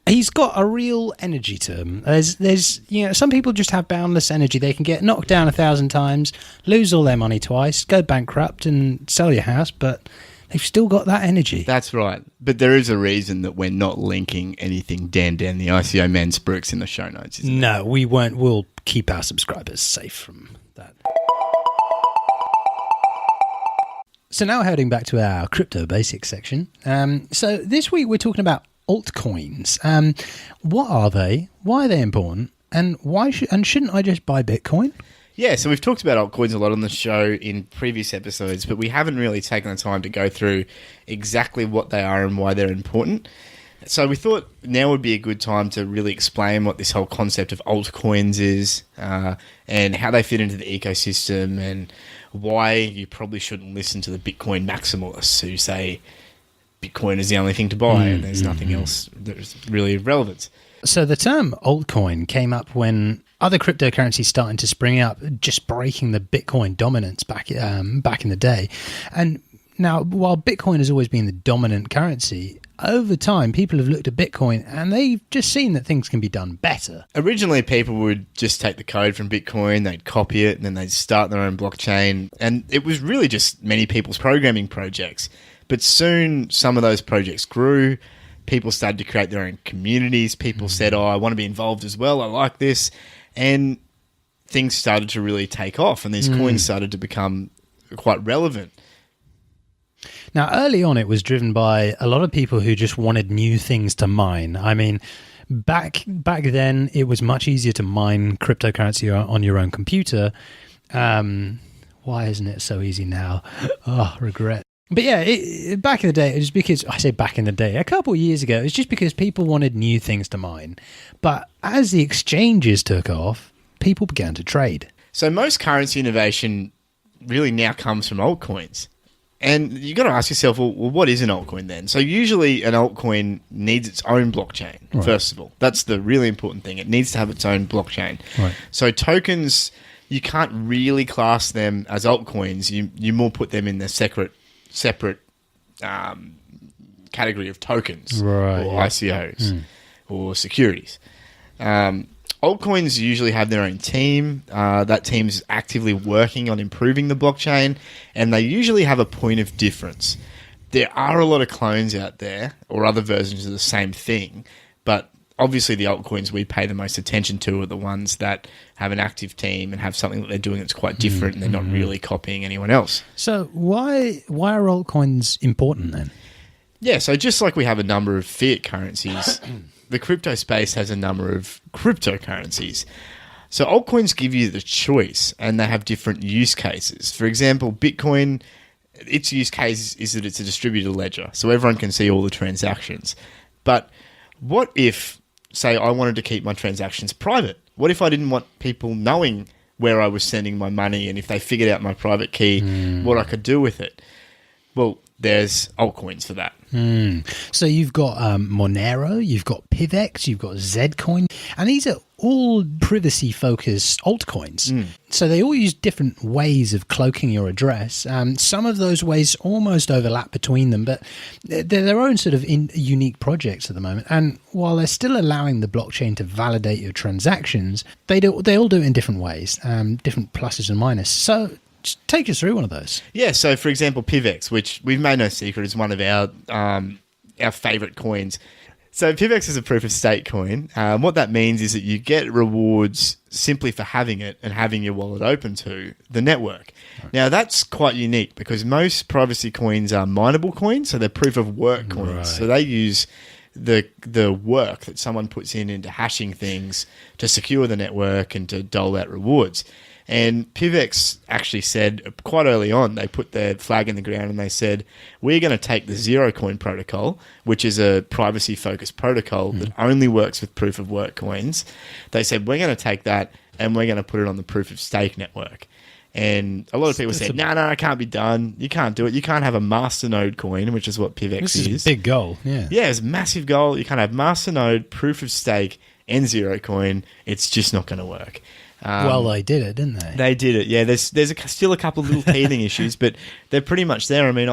He's got a real energy to him. There's some people just have boundless energy. They can get knocked down 1,000 times, lose all their money twice, go bankrupt and sell your house, but they've still got that energy. That's right. But there is a reason that we're not linking anything Dan the ICO Man spruiks in the show notes, isn't No, we won't. We'll keep our subscribers safe from that. So now heading back to our crypto basics section. So this week we're talking about altcoins. What are they? Why are they important? And shouldn't I just buy Bitcoin? Yeah, so we've talked about altcoins a lot on the show in previous episodes, but we haven't really taken the time to go through exactly what they are and why they're important. So we thought now would be a good time to really explain what this whole concept of altcoins is and how they fit into the ecosystem and why you probably shouldn't listen to the Bitcoin maximalists who say Bitcoin is the only thing to buy and there's nothing else that's really relevant. So the term altcoin came up when other cryptocurrencies starting to spring up, just breaking the Bitcoin dominance back in the day. And now, while Bitcoin has always been the dominant currency, over time, people have looked at Bitcoin and they've just seen that things can be done better. Originally, people would just take the code from Bitcoin, they'd copy it, and then they'd start their own blockchain. And it was really just many people's programming projects. But soon, some of those projects grew. People started to create their own communities. People said, I want to be involved as well. I like this. And things started to really take off. And these coins started to become quite relevant. Now, early on, it was driven by a lot of people who just wanted new things to mine. I mean, back then, it was much easier to mine cryptocurrency on your own computer. Why isn't it so easy now? Oh, regret. But yeah, back in the day, it was because, I say back in the day, a couple of years ago, it was just because people wanted new things to mine. But as the exchanges took off, people began to trade. So most currency innovation really now comes from altcoins. And you've got to ask yourself, well, what is an altcoin then? So usually an altcoin needs its own blockchain, first of all. That's the really important thing. It needs to have its own blockchain. Right. So tokens, you can't really class them as altcoins. You more put them in the separate category of tokens or ICOs or securities. Altcoins usually have their own team. That team is actively working on improving the blockchain, and they usually have a point of difference. There are a lot of clones out there or other versions of the same thing, but obviously the altcoins we pay the most attention to are the ones that have an active team and have something that they're doing that's quite different and they're not really copying anyone else. So why are altcoins important then? Yeah, so just like we have a number of fiat currencies, the crypto space has a number of cryptocurrencies. So altcoins give you the choice and they have different use cases. For example, Bitcoin, its use case is that it's a distributed ledger, so everyone can see all the transactions. But what if, say, I wanted to keep my transactions private? What if I didn't want people knowing where I was sending my money and if they figured out my private key, what I could do with it? Well, there's altcoins for that. So you've got Monero, you've got PIVX, you've got Zcoin, and these are all privacy-focused altcoins. So they all use different ways of cloaking your address. Some of those ways almost overlap between them, but they're their own sort of unique projects at the moment. And while they're still allowing the blockchain to validate your transactions, they all do it in different ways, different pluses and minuses. So just take us through one of those. Yeah, so for example, PIVX, which we've made no secret is one of our favourite coins. So PIVX is a proof-of-stake coin. What that means is that you get rewards simply for having it and having your wallet open to the network. Right. Now, that's quite unique because most privacy coins are mineable coins, so they're proof-of-work coins. Right. So they use the work that someone puts into hashing things to secure the network and to dole out rewards. And PIVX actually said quite early on, they put their flag in the ground and they said, we're going to take the zero coin protocol, which is a privacy-focused protocol that only works with proof-of-work coins. They said, we're going to take that and we're going to put it on the proof-of-stake network. And a lot of people said, no, it can't be done. You can't do it. You can't have a masternode coin, which is what PIVX is. This is a big goal, yeah. Yeah, it's a massive goal. You can't have masternode, proof-of-stake, and zero coin. It's just not going to work. Well, they did it, didn't they? They did it. Yeah, there's still a couple of little teething issues, but they're pretty much there. I mean,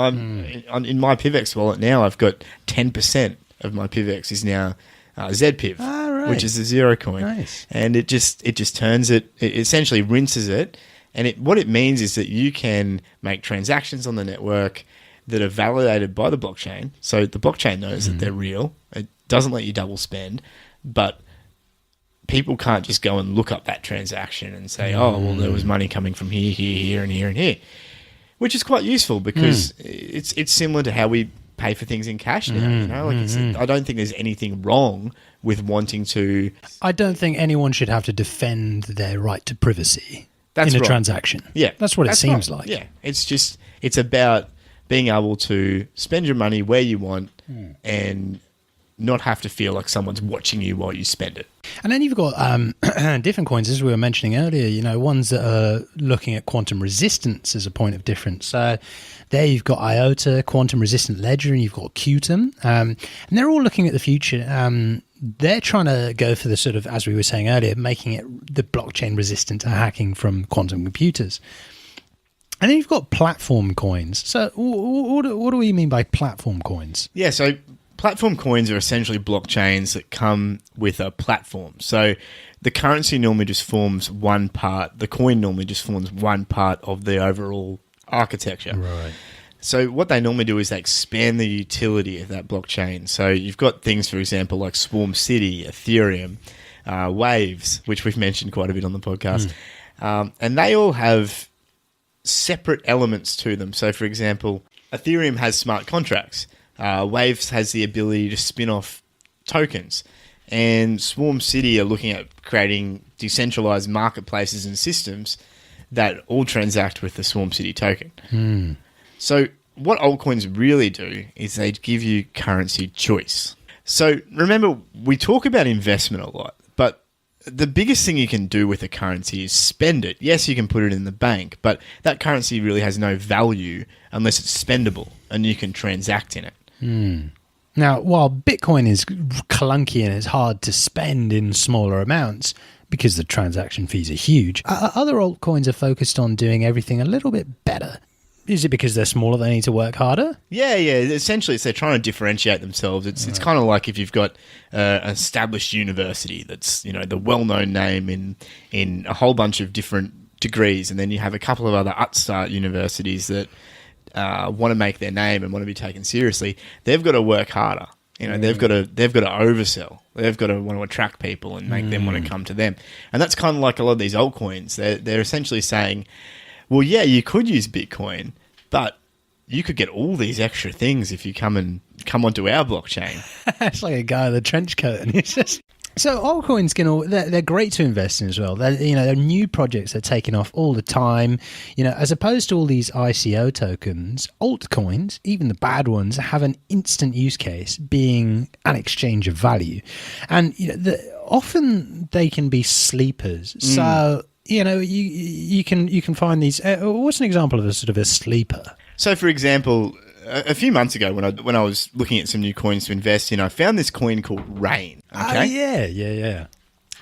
in my PIVX wallet now, I've got 10% of my PIVX is now ZPIV, right. which is a zero coin. Nice. And it just turns it essentially rinses it. And what it means is that you can make transactions on the network that are validated by the blockchain. So the blockchain knows that they're real. It doesn't let you double spend, but people can't just go and look up that transaction and say, oh, well, there was money coming from here, here, here, and here, and here, which is quite useful because it's similar to how we pay for things in cash now. You know, like I don't think there's anything wrong with wanting to. I don't think anyone should have to defend their right to privacy That's in a right. transaction. Yeah, that's what it seems right. like. Yeah, it's about being able to spend your money where you want and not have to feel like someone's watching you while you spend it. And then you've got different coins, as we were mentioning earlier, you know, ones that are looking at quantum resistance as a point of difference. So there you've got IOTA, quantum resistant ledger, and you've got Qtum. And they're all looking at the future. They're trying to go for the sort of, as we were saying earlier, making it the blockchain resistant to hacking from quantum computers. And then you've got platform coins. So what do we mean by platform coins? Yeah, so platform coins are essentially blockchains that come with a platform. So the currency normally just forms one part. The coin normally just forms one part of the overall architecture. Right. So what they normally do is they expand the utility of that blockchain. So you've got things, for example, like Swarm City, Ethereum, Waves, which we've mentioned quite a bit on the podcast. And they all have separate elements to them. So, for example, Ethereum has smart contracts. Waves has the ability to spin off tokens. And Swarm City are looking at creating decentralized marketplaces and systems that all transact with the Swarm City token. So what altcoins really do is they give you currency choice. So remember, we talk about investment a lot, but the biggest thing you can do with a currency is spend it. Yes, you can put it in the bank, but that currency really has no value unless it's spendable and you can transact in it. Now, while Bitcoin is clunky and it's hard to spend in smaller amounts because the transaction fees are huge, other altcoins are focused on doing everything a little bit better. Is it because they're smaller, they need to work harder? Yeah. Essentially, it's they're trying to differentiate themselves. It's kind of like if you've got an established university that's, you know, the well-known name in a whole bunch of different degrees, and then you have a couple of other upstart universities that want to make their name and want to be taken seriously. They've got to work harder. You know, they've got to oversell. They've got to want to attract people and make them want to come to them. And that's kind of like a lot of these altcoins. They're essentially saying, well, yeah, you could use Bitcoin, but you could get all these extra things if you come onto our blockchain. It's like a guy with a trench coat, and it's just. So altcoins they're great to invest in as well. They're new projects that are taking off all the time. You know, as opposed to all these ICO tokens, altcoins, even the bad ones, have an instant use case, being an exchange of value, and you know, often they can be sleepers. So you know, you can find these. What's an example of a sort of a sleeper? So, for example, a few months ago when I was looking at some new coins to invest in, I found this coin called Rain. Okay? Yeah.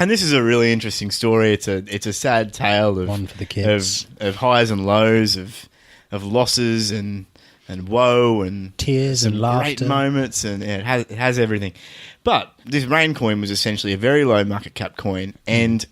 And this is a really interesting story. It's a sad tale of One for the kids. of highs and lows, of losses and woe and Tears some and great laughter. moments, and it has everything. But this Rain coin was essentially a very low market cap coin, and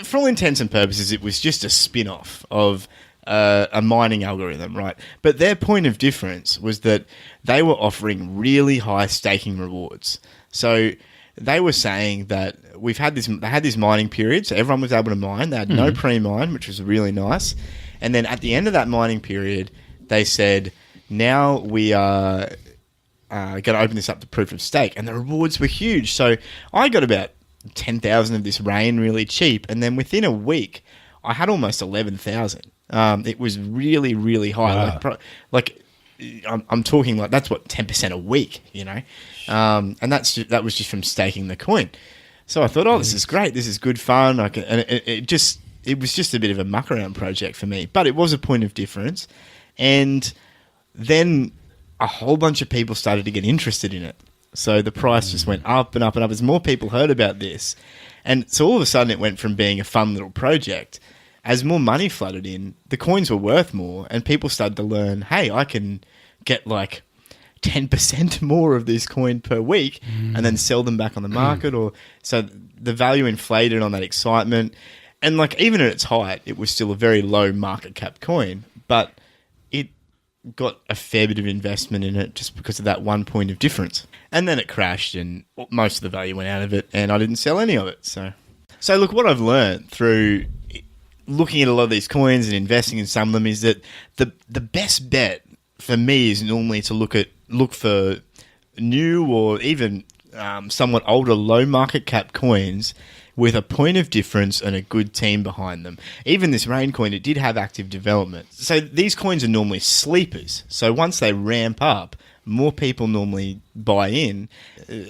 for all intents and purposes, it was just a spin-off of a mining algorithm, right? But their point of difference was that they were offering really high staking rewards. So they were saying that they had this mining period, so everyone was able to mine. They had no pre-mine, which was really nice. And then at the end of that mining period, they said, now we are going to open this up to proof of stake. And the rewards were huge. So I got about 10,000 of this Rain really cheap, and then within a week I had almost 11,000. It was really, really high. Wow. I'm talking like that's what 10% a week, you know, and that was just from staking the coin. So I thought, oh, this is great. This is good fun. It was just a bit of a muck around project for me, but it was a point of difference. And then a whole bunch of people started to get interested in it. So the price just went up and up and up as more people heard about this. And so all of a sudden it went from being a fun little project. As more money flooded in, the coins were worth more, and people started to learn, hey, I can get like 10% more of this coin per week and then sell them back on the market. Or so the value inflated on that excitement. And like even at its height, it was still a very low market cap coin, but it got a fair bit of investment in it just because of that 1 point of difference. And then it crashed and most of the value went out of it, and I didn't sell any of it. So look, what I've learned through looking at a lot of these coins and investing in some of them is that the best bet for me is normally to look for new or even somewhat older low market cap coins with a point of difference and a good team behind them. Even this Rain coin, it did have active development. So these coins are normally sleepers. So once they ramp up, more people normally buy in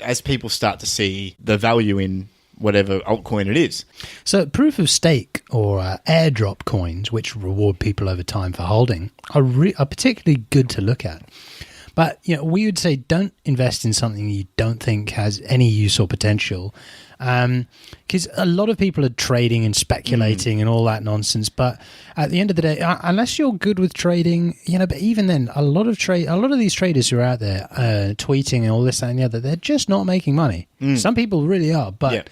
as people start to see the value in whatever altcoin it is. So proof of stake or airdrop coins, which reward people over time for holding, are particularly good to look at. But we would say don't invest in something you don't think has any use or potential, because a lot of people are trading and speculating and all that nonsense. But at the end of the day, unless you're good with trading, but even then, a lot of these traders who are out there tweeting and all this and the other, they're just not making money. Some people really are, but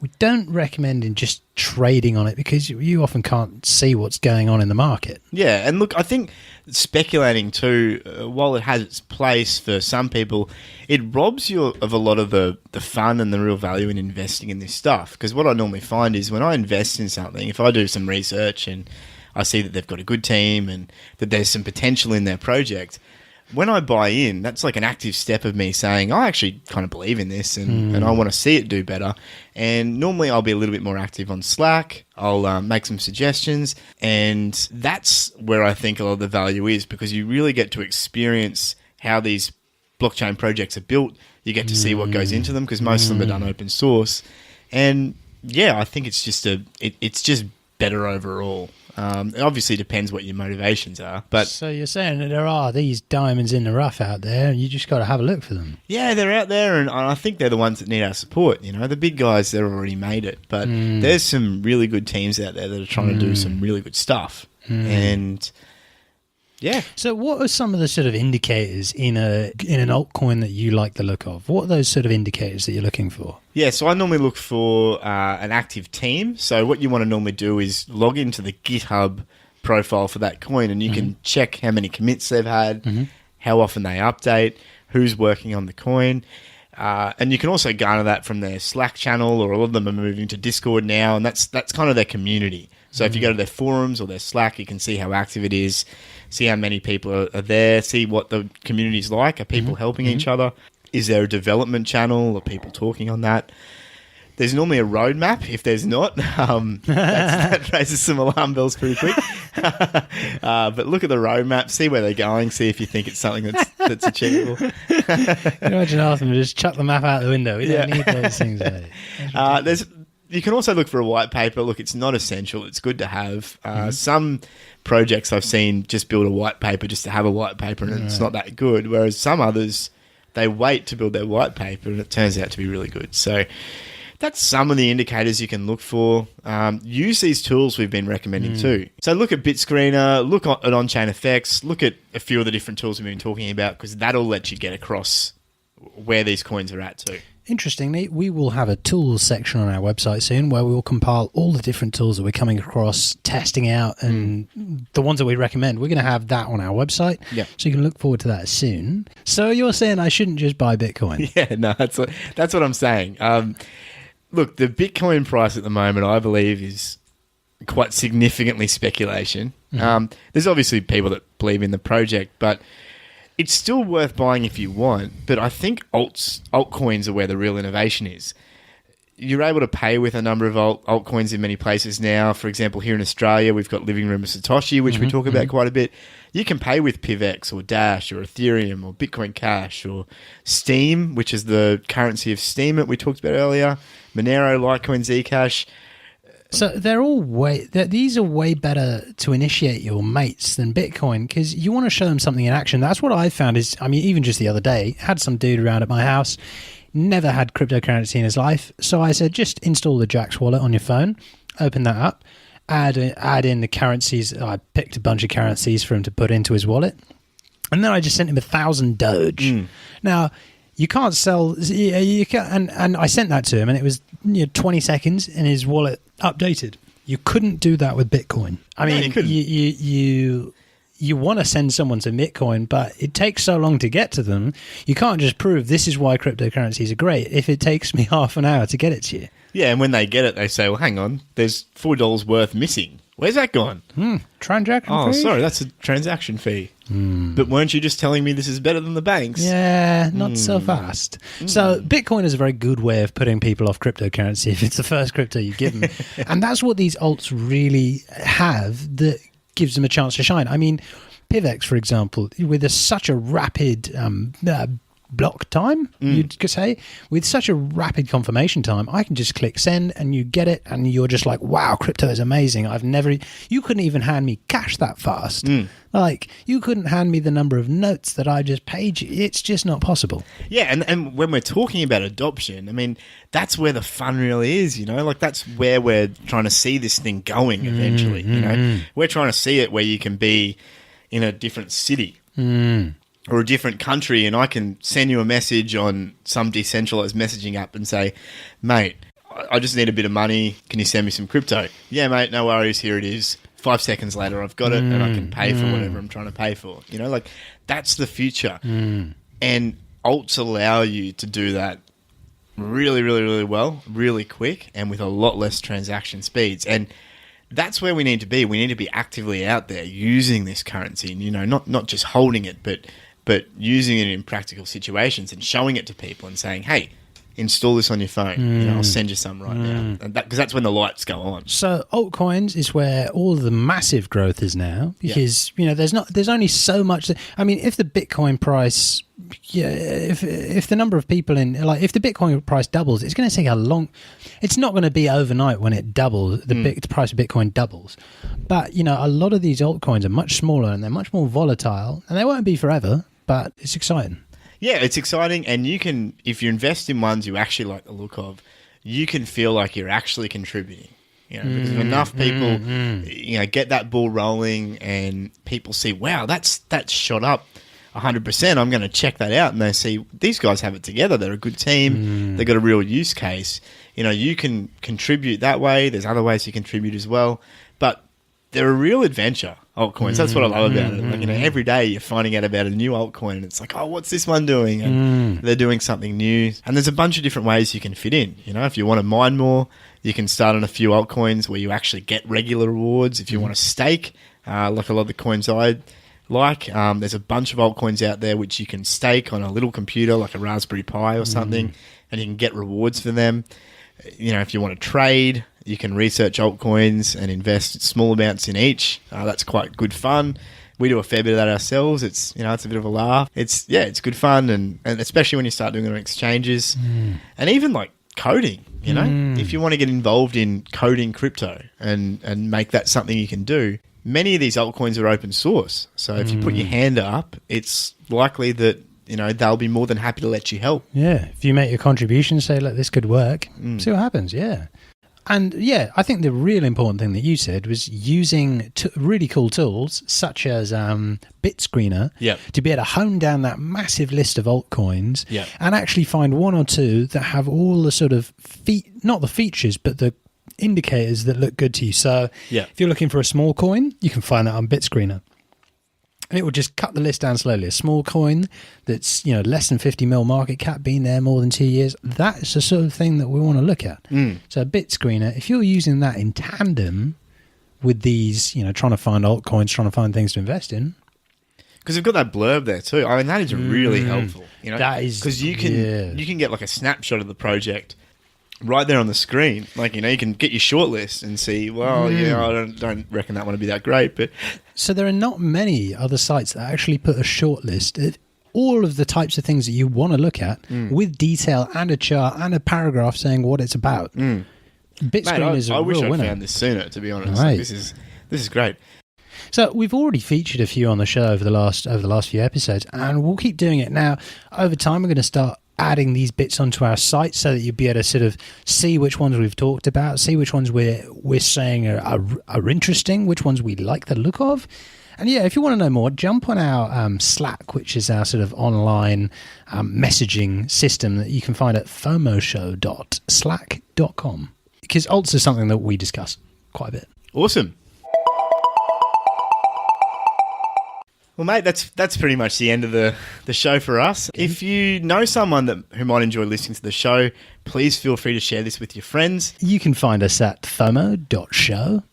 we don't recommend in just trading on it because you often can't see what's going on in the market. Yeah, and look, I think speculating too, while it has its place for some people, it robs you of a lot of the fun and the real value in investing in this stuff. Because what I normally find is when I invest in something, if I do some research and I see that they've got a good team and that there's some potential in their project, when I buy in, that's like an active step of me saying, I actually kind of believe in this and I want to see it do better. And normally I'll be a little bit more active on Slack. I'll make some suggestions. And that's where I think a lot of the value is, because you really get to experience how these blockchain projects are built. You get to see what goes into them because most of them are done open source. And yeah, I think it's just it's just better overall. It obviously depends what your motivations are. But so you're saying that there are these diamonds in the rough out there, and you just got to have a look for them. Yeah, they're out there, and I think they're the ones that need our support. The big guys, they've already made it. But there's some really good teams out there that are trying to do some really good stuff. And yeah. So what are some of the sort of indicators in an altcoin that you like the look of? What are those sort of indicators that you're looking for? Yeah, so I normally look for an active team. So what you want to normally do is log into the GitHub profile for that coin, and you can check how many commits they've had, how often they update, who's working on the coin. And you can also garner that from their Slack channel, or a lot of them are moving to Discord now, and that's kind of their community. So if you go to their forums or their Slack, you can see how active it is, see how many people are there, see what the community's like. Are people helping each other? Is there a development channel? Are people talking on that? There's normally a roadmap. If there's not, that raises some alarm bells pretty quick. But look at the roadmap, see where they're going, see if you think it's something that's achievable. Imagine asking them to just chuck the map out the window. We don't need those things. You can also look for a white paper. Look, it's not essential. It's good to have. Some projects I've seen just build a white paper just to have a white paper, and it's not that good. Whereas some others, they wait to build their white paper, and it turns out to be really good. So that's some of the indicators you can look for. Use these tools we've been recommending too. So look at Bitscreener, look at on-chain effects, look at a few of the different tools we've been talking about, because that'll let you get across where these coins are at too. Interestingly, we will have a tools section on our website soon where we will compile all the different tools that we're coming across, testing out, and the ones that we recommend. We're going to have that on our website, so you can look forward to that soon. So you're saying I shouldn't just buy Bitcoin? Yeah, no, that's what I'm saying. Look, the Bitcoin price at the moment, I believe, is quite significantly speculation. There's obviously people that believe in the project, but it's still worth buying if you want, but I think altcoins are where the real innovation is. You're able to pay with a number of altcoins in many places now. For example, here in Australia, we've got Living Room of Satoshi, which we talk about quite a bit. You can pay with PIVX or Dash or Ethereum or Bitcoin Cash or Steem, which is the currency of Steemit we talked about earlier, Monero, Litecoin, Zcash. So these are way better to initiate your mates than Bitcoin, because you want to show them something in action. That's what I found is, even just the other day, had some dude around at my house. never had cryptocurrency in his life. So I said, just install the Jax wallet on your phone, open that up, add in the currencies. I picked a bunch of currencies for him to put into his wallet. And then I just sent him 1,000 Doge. Now, you can't sell, you can, and I sent that to him, and it was 20 seconds, and his wallet updated. You couldn't do that with Bitcoin. I mean, you want to send someone to Bitcoin, but it takes so long to get to them. You can't just prove this is why cryptocurrencies are great if it takes me half an hour to get it to you. Yeah, and when they get it, they say, well, hang on, there's $4 worth missing. Where's that gone? Transaction fee? Oh, sorry, that's a transaction fee. But weren't you just telling me this is better than the banks? Yeah, not so fast. So Bitcoin is a very good way of putting people off cryptocurrency if it's the first crypto you give them. And that's what these alts really have that gives them a chance to shine. I mean, PIVX, for example, with such a rapid block time, you could say, with such a rapid confirmation time, I can just click send and you get it, and you're just like, wow, crypto is amazing. You couldn't even hand me cash that fast. Like, you couldn't hand me the number of notes that I just paid you. It's just not possible. Yeah, and when we're talking about adoption, I mean, that's where the fun really is, like that's where we're trying to see this thing going eventually, We're trying to see it where you can be in a different city. Or a different country, and I can send you a message on some decentralized messaging app and say, mate, I just need a bit of money. Can you send me some crypto? Yeah, mate, no worries. Here it is. 5 seconds later, I've got it, and I can pay for whatever I'm trying to pay for. Like that's the future. And alts allow you to do that really, really, really well, really quick, and with a lot less transaction speeds. And that's where we need to be. We need to be actively out there using this currency, and not just holding it, but using it in practical situations and showing it to people and saying, hey, install this on your phone. I'll send you some right now. And because that's when the lights go on. So altcoins is where all the massive growth is now, because there's only so much. I mean, if the Bitcoin price, if the number of people if the Bitcoin price doubles, it's going to take a long. It's not going to be overnight when it doubles. The price of Bitcoin doubles, but a lot of these altcoins are much smaller and they're much more volatile, and they won't be forever. But it's exciting. Yeah, it's exciting, and you can, if you invest in ones you actually like the look of, you can feel like you're actually contributing. Because if enough people, get that ball rolling, and people see, wow, that's shot up 100%. I'm going to check that out, and they see these guys have it together. They're a good team. They've got a real use case. You can contribute that way. There's other ways you contribute as well, but they're a real adventure. Altcoins. That's what I love about it. Like, every day you're finding out about a new altcoin, and it's like, oh, what's this one doing? And they're doing something new. And there's a bunch of different ways you can fit in. If you want to mine more, you can start on a few altcoins where you actually get regular rewards. If you want to stake, like a lot of the coins I like, there's a bunch of altcoins out there which you can stake on a little computer, like a Raspberry Pi or something, and you can get rewards for them. If you want to trade, you can research altcoins and invest small amounts in each. That's quite good fun. We do a fair bit of that ourselves. It's it's a bit of a laugh. It's good fun, and especially when you start doing it on exchanges, and even like coding. If you want to get involved in coding crypto and make that something you can do, many of these altcoins are open source. So if you put your hand up, it's likely that they'll be more than happy to let you help. Yeah, if you make your contribution, say, look, this could work, see what happens, yeah. And I think the real important thing that you said was using really cool tools such as Bitscreener to be able to hone down that massive list of altcoins and actually find one or two that have all the sort of, not the features, but the indicators that look good to you. So if you're looking for a small coin, you can find that on Bitscreener. And it will just cut the list down slowly. A small coin that's less than 50 mil market cap, been there more than 2 years. That is the sort of thing that we want to look at. So Bitscreener, if you're using that in tandem with these, trying to find altcoins, trying to find things to invest in, because they've got that blurb there too. I mean, that is really helpful. That is, because you can get like a snapshot of the project right there on the screen. Like, you can get your shortlist and see, well, I don't reckon that one would be that great. But so there are not many other sites that actually put a shortlist of all of the types of things that you want to look at with detail and a chart and a paragraph saying what it's about. Bitscreener is a real winner. I wish I found this sooner, to be honest. Right. This is great. So we've already featured a few on the show over the last few episodes, and we'll keep doing it. Now, over time, we're going to start adding these bits onto our site so that you'll be able to sort of see which ones we've talked about, see which ones we're saying are interesting, which ones we like the look of. And yeah, if you want to know more, jump on our Slack, which is our sort of online messaging system that you can find at fomoshow.slack.com, because alts is something that we discuss quite a bit. Awesome. Well, mate, that's pretty much the end of the show for us. If you know someone who might enjoy listening to the show, please feel free to share this with your friends. You can find us at fomo.show.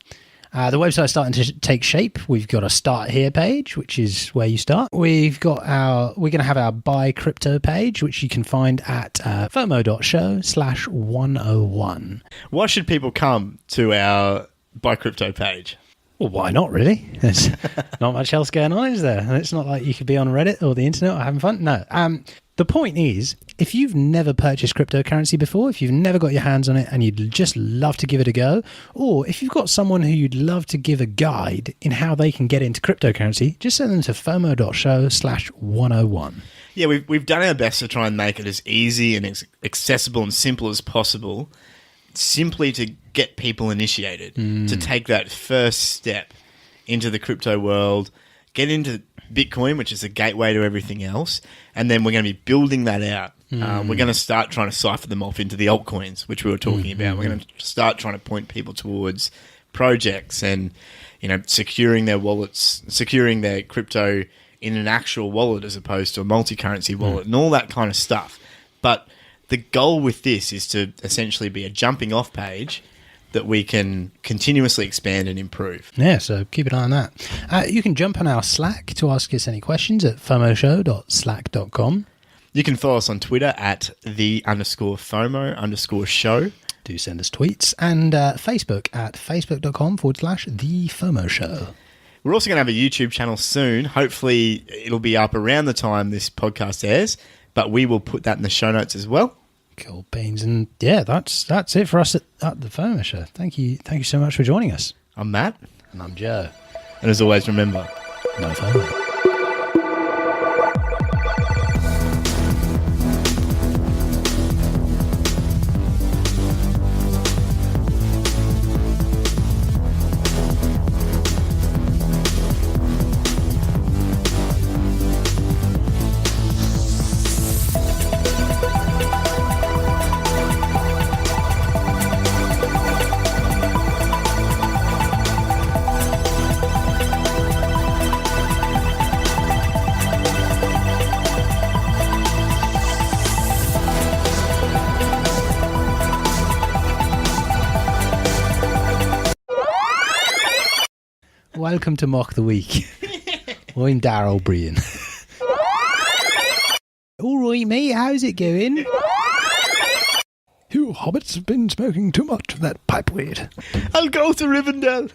The website's starting to take shape. We've got a Start Here page, which is where you start. We're going to have our Buy Crypto page, which you can find at fomo.show/101. Why should people come to our Buy Crypto page? Well, why not, really? There's not much else going on, is there? And it's not like you could be on Reddit or the internet or having fun. No. The point is, if you've never purchased cryptocurrency before, if you've never got your hands on it and you'd just love to give it a go, or if you've got someone who you'd love to give a guide in how they can get into cryptocurrency, just send them to fomo.show/101. Yeah, we've done our best to try and make it as easy and accessible and simple as possible, simply to get people initiated, to take that first step into the crypto world, get into Bitcoin, which is a gateway to everything else, and then we're going to be building that out. We're going to start trying to cipher them off into the altcoins, which we were talking about. We're going to start trying to point people towards projects and, securing their wallets, securing their crypto in an actual wallet as opposed to a multi-currency wallet and all that kind of stuff. But the goal with this is to essentially be a jumping off page that we can continuously expand and improve. Yeah, so keep an eye on that. You can jump on our Slack to ask us any questions at fomoshow.slack.com. You can follow us on Twitter at _FOMO_show. Do send us tweets. And Facebook at facebook.com/TheFOMOShow. We're also going to have a YouTube channel soon. Hopefully it'll be up around the time this podcast airs, but we will put that in the show notes as well. Cool beans. And yeah, that's it for us at the FOMO Show. Thank you so much for joining us. I'm Matt. And I'm Joe. And as always, remember, no FOMO. Welcome to Mock the Week. I'm Darryl Breen. All right, mate, how's it going? You hobbits have been smoking too much of that pipe weed. I'll go to Rivendell.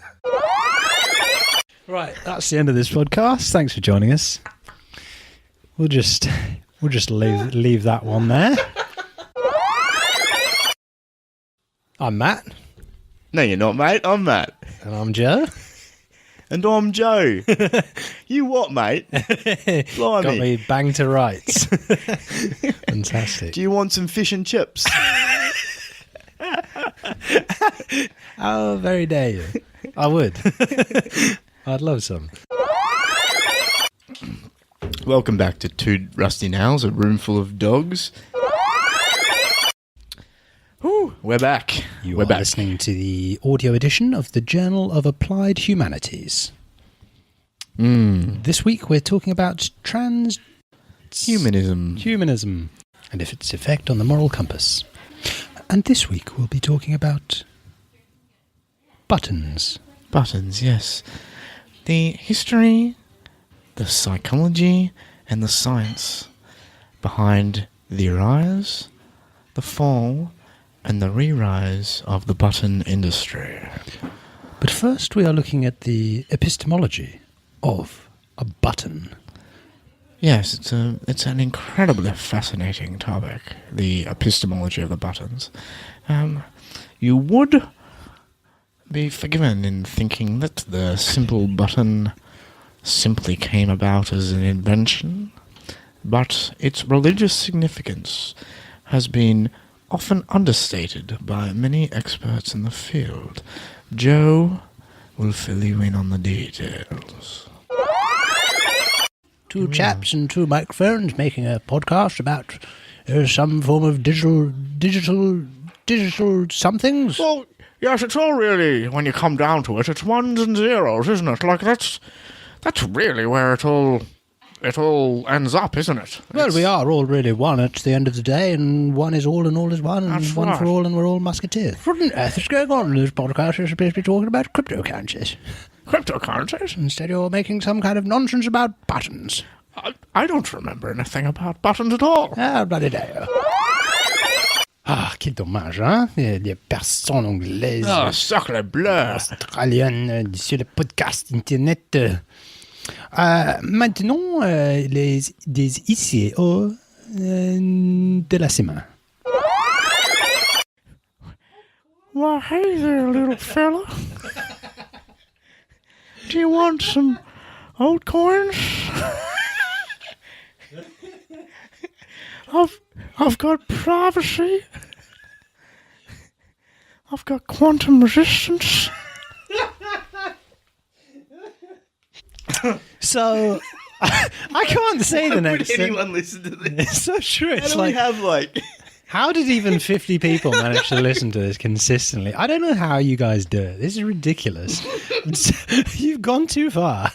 Right, that's the end of this podcast. Thanks for joining us. We'll just leave that one there. I'm Matt. No, you're not, mate. I'm Matt. And I'm Joe. And I'm Joe. You what, mate? Blimey. Got me bang to rights. Fantastic. Do you want some fish and chips? How very dare you? I would. I'd love some. Welcome back to Two Rusty Nails, a room full of dogs. Whew, we're back. We're back listening to the audio edition of the Journal of Applied Humanities. This week we're talking about transhumanism and its effect on the moral compass. And this week we'll be talking about buttons. Buttons, yes. The history, the psychology, and the science behind the rise, the fall, and the re-rise of the button industry. But first we are looking at the epistemology of a button. Yes, it's an incredibly fascinating topic, the epistemology of the buttons. You would be forgiven in thinking that the simple button simply came about as an invention, but its religious significance has been often understated by many experts in the field. Joe will fill you in on the details. Two chaps and two microphones making a podcast about some form of digital somethings. Well, yes, it's all really, when you come down to it, it's ones and zeros, isn't it? Like, that's really where it all ends up, isn't it? Well, we are all really one at the end of the day, and one is all and all is one, and That's one right. for all, and we're all musketeers. What on earth is going on in this podcast? You're supposed to be talking about cryptocurrencies. Cryptocurrencies? Instead, you're making some kind of nonsense about buttons. I don't remember anything about buttons at all. Ah, bloody day. Ah, quel dommage, hein? Les personnes anglaises, Ah, sacre bleu. australiennes, sur le podcast Internet. Maintenant, des ICO de la semaine. Well, hey there, little fella. Do you want some altcoins? I've got privacy. I've got quantum resistance. So, I can't say the next thing. Anyone listen to this? It's so true. It's How do we like, have like... how did even 50 people manage to listen to this consistently? I don't know how you guys do it. This is ridiculous. You've gone too far.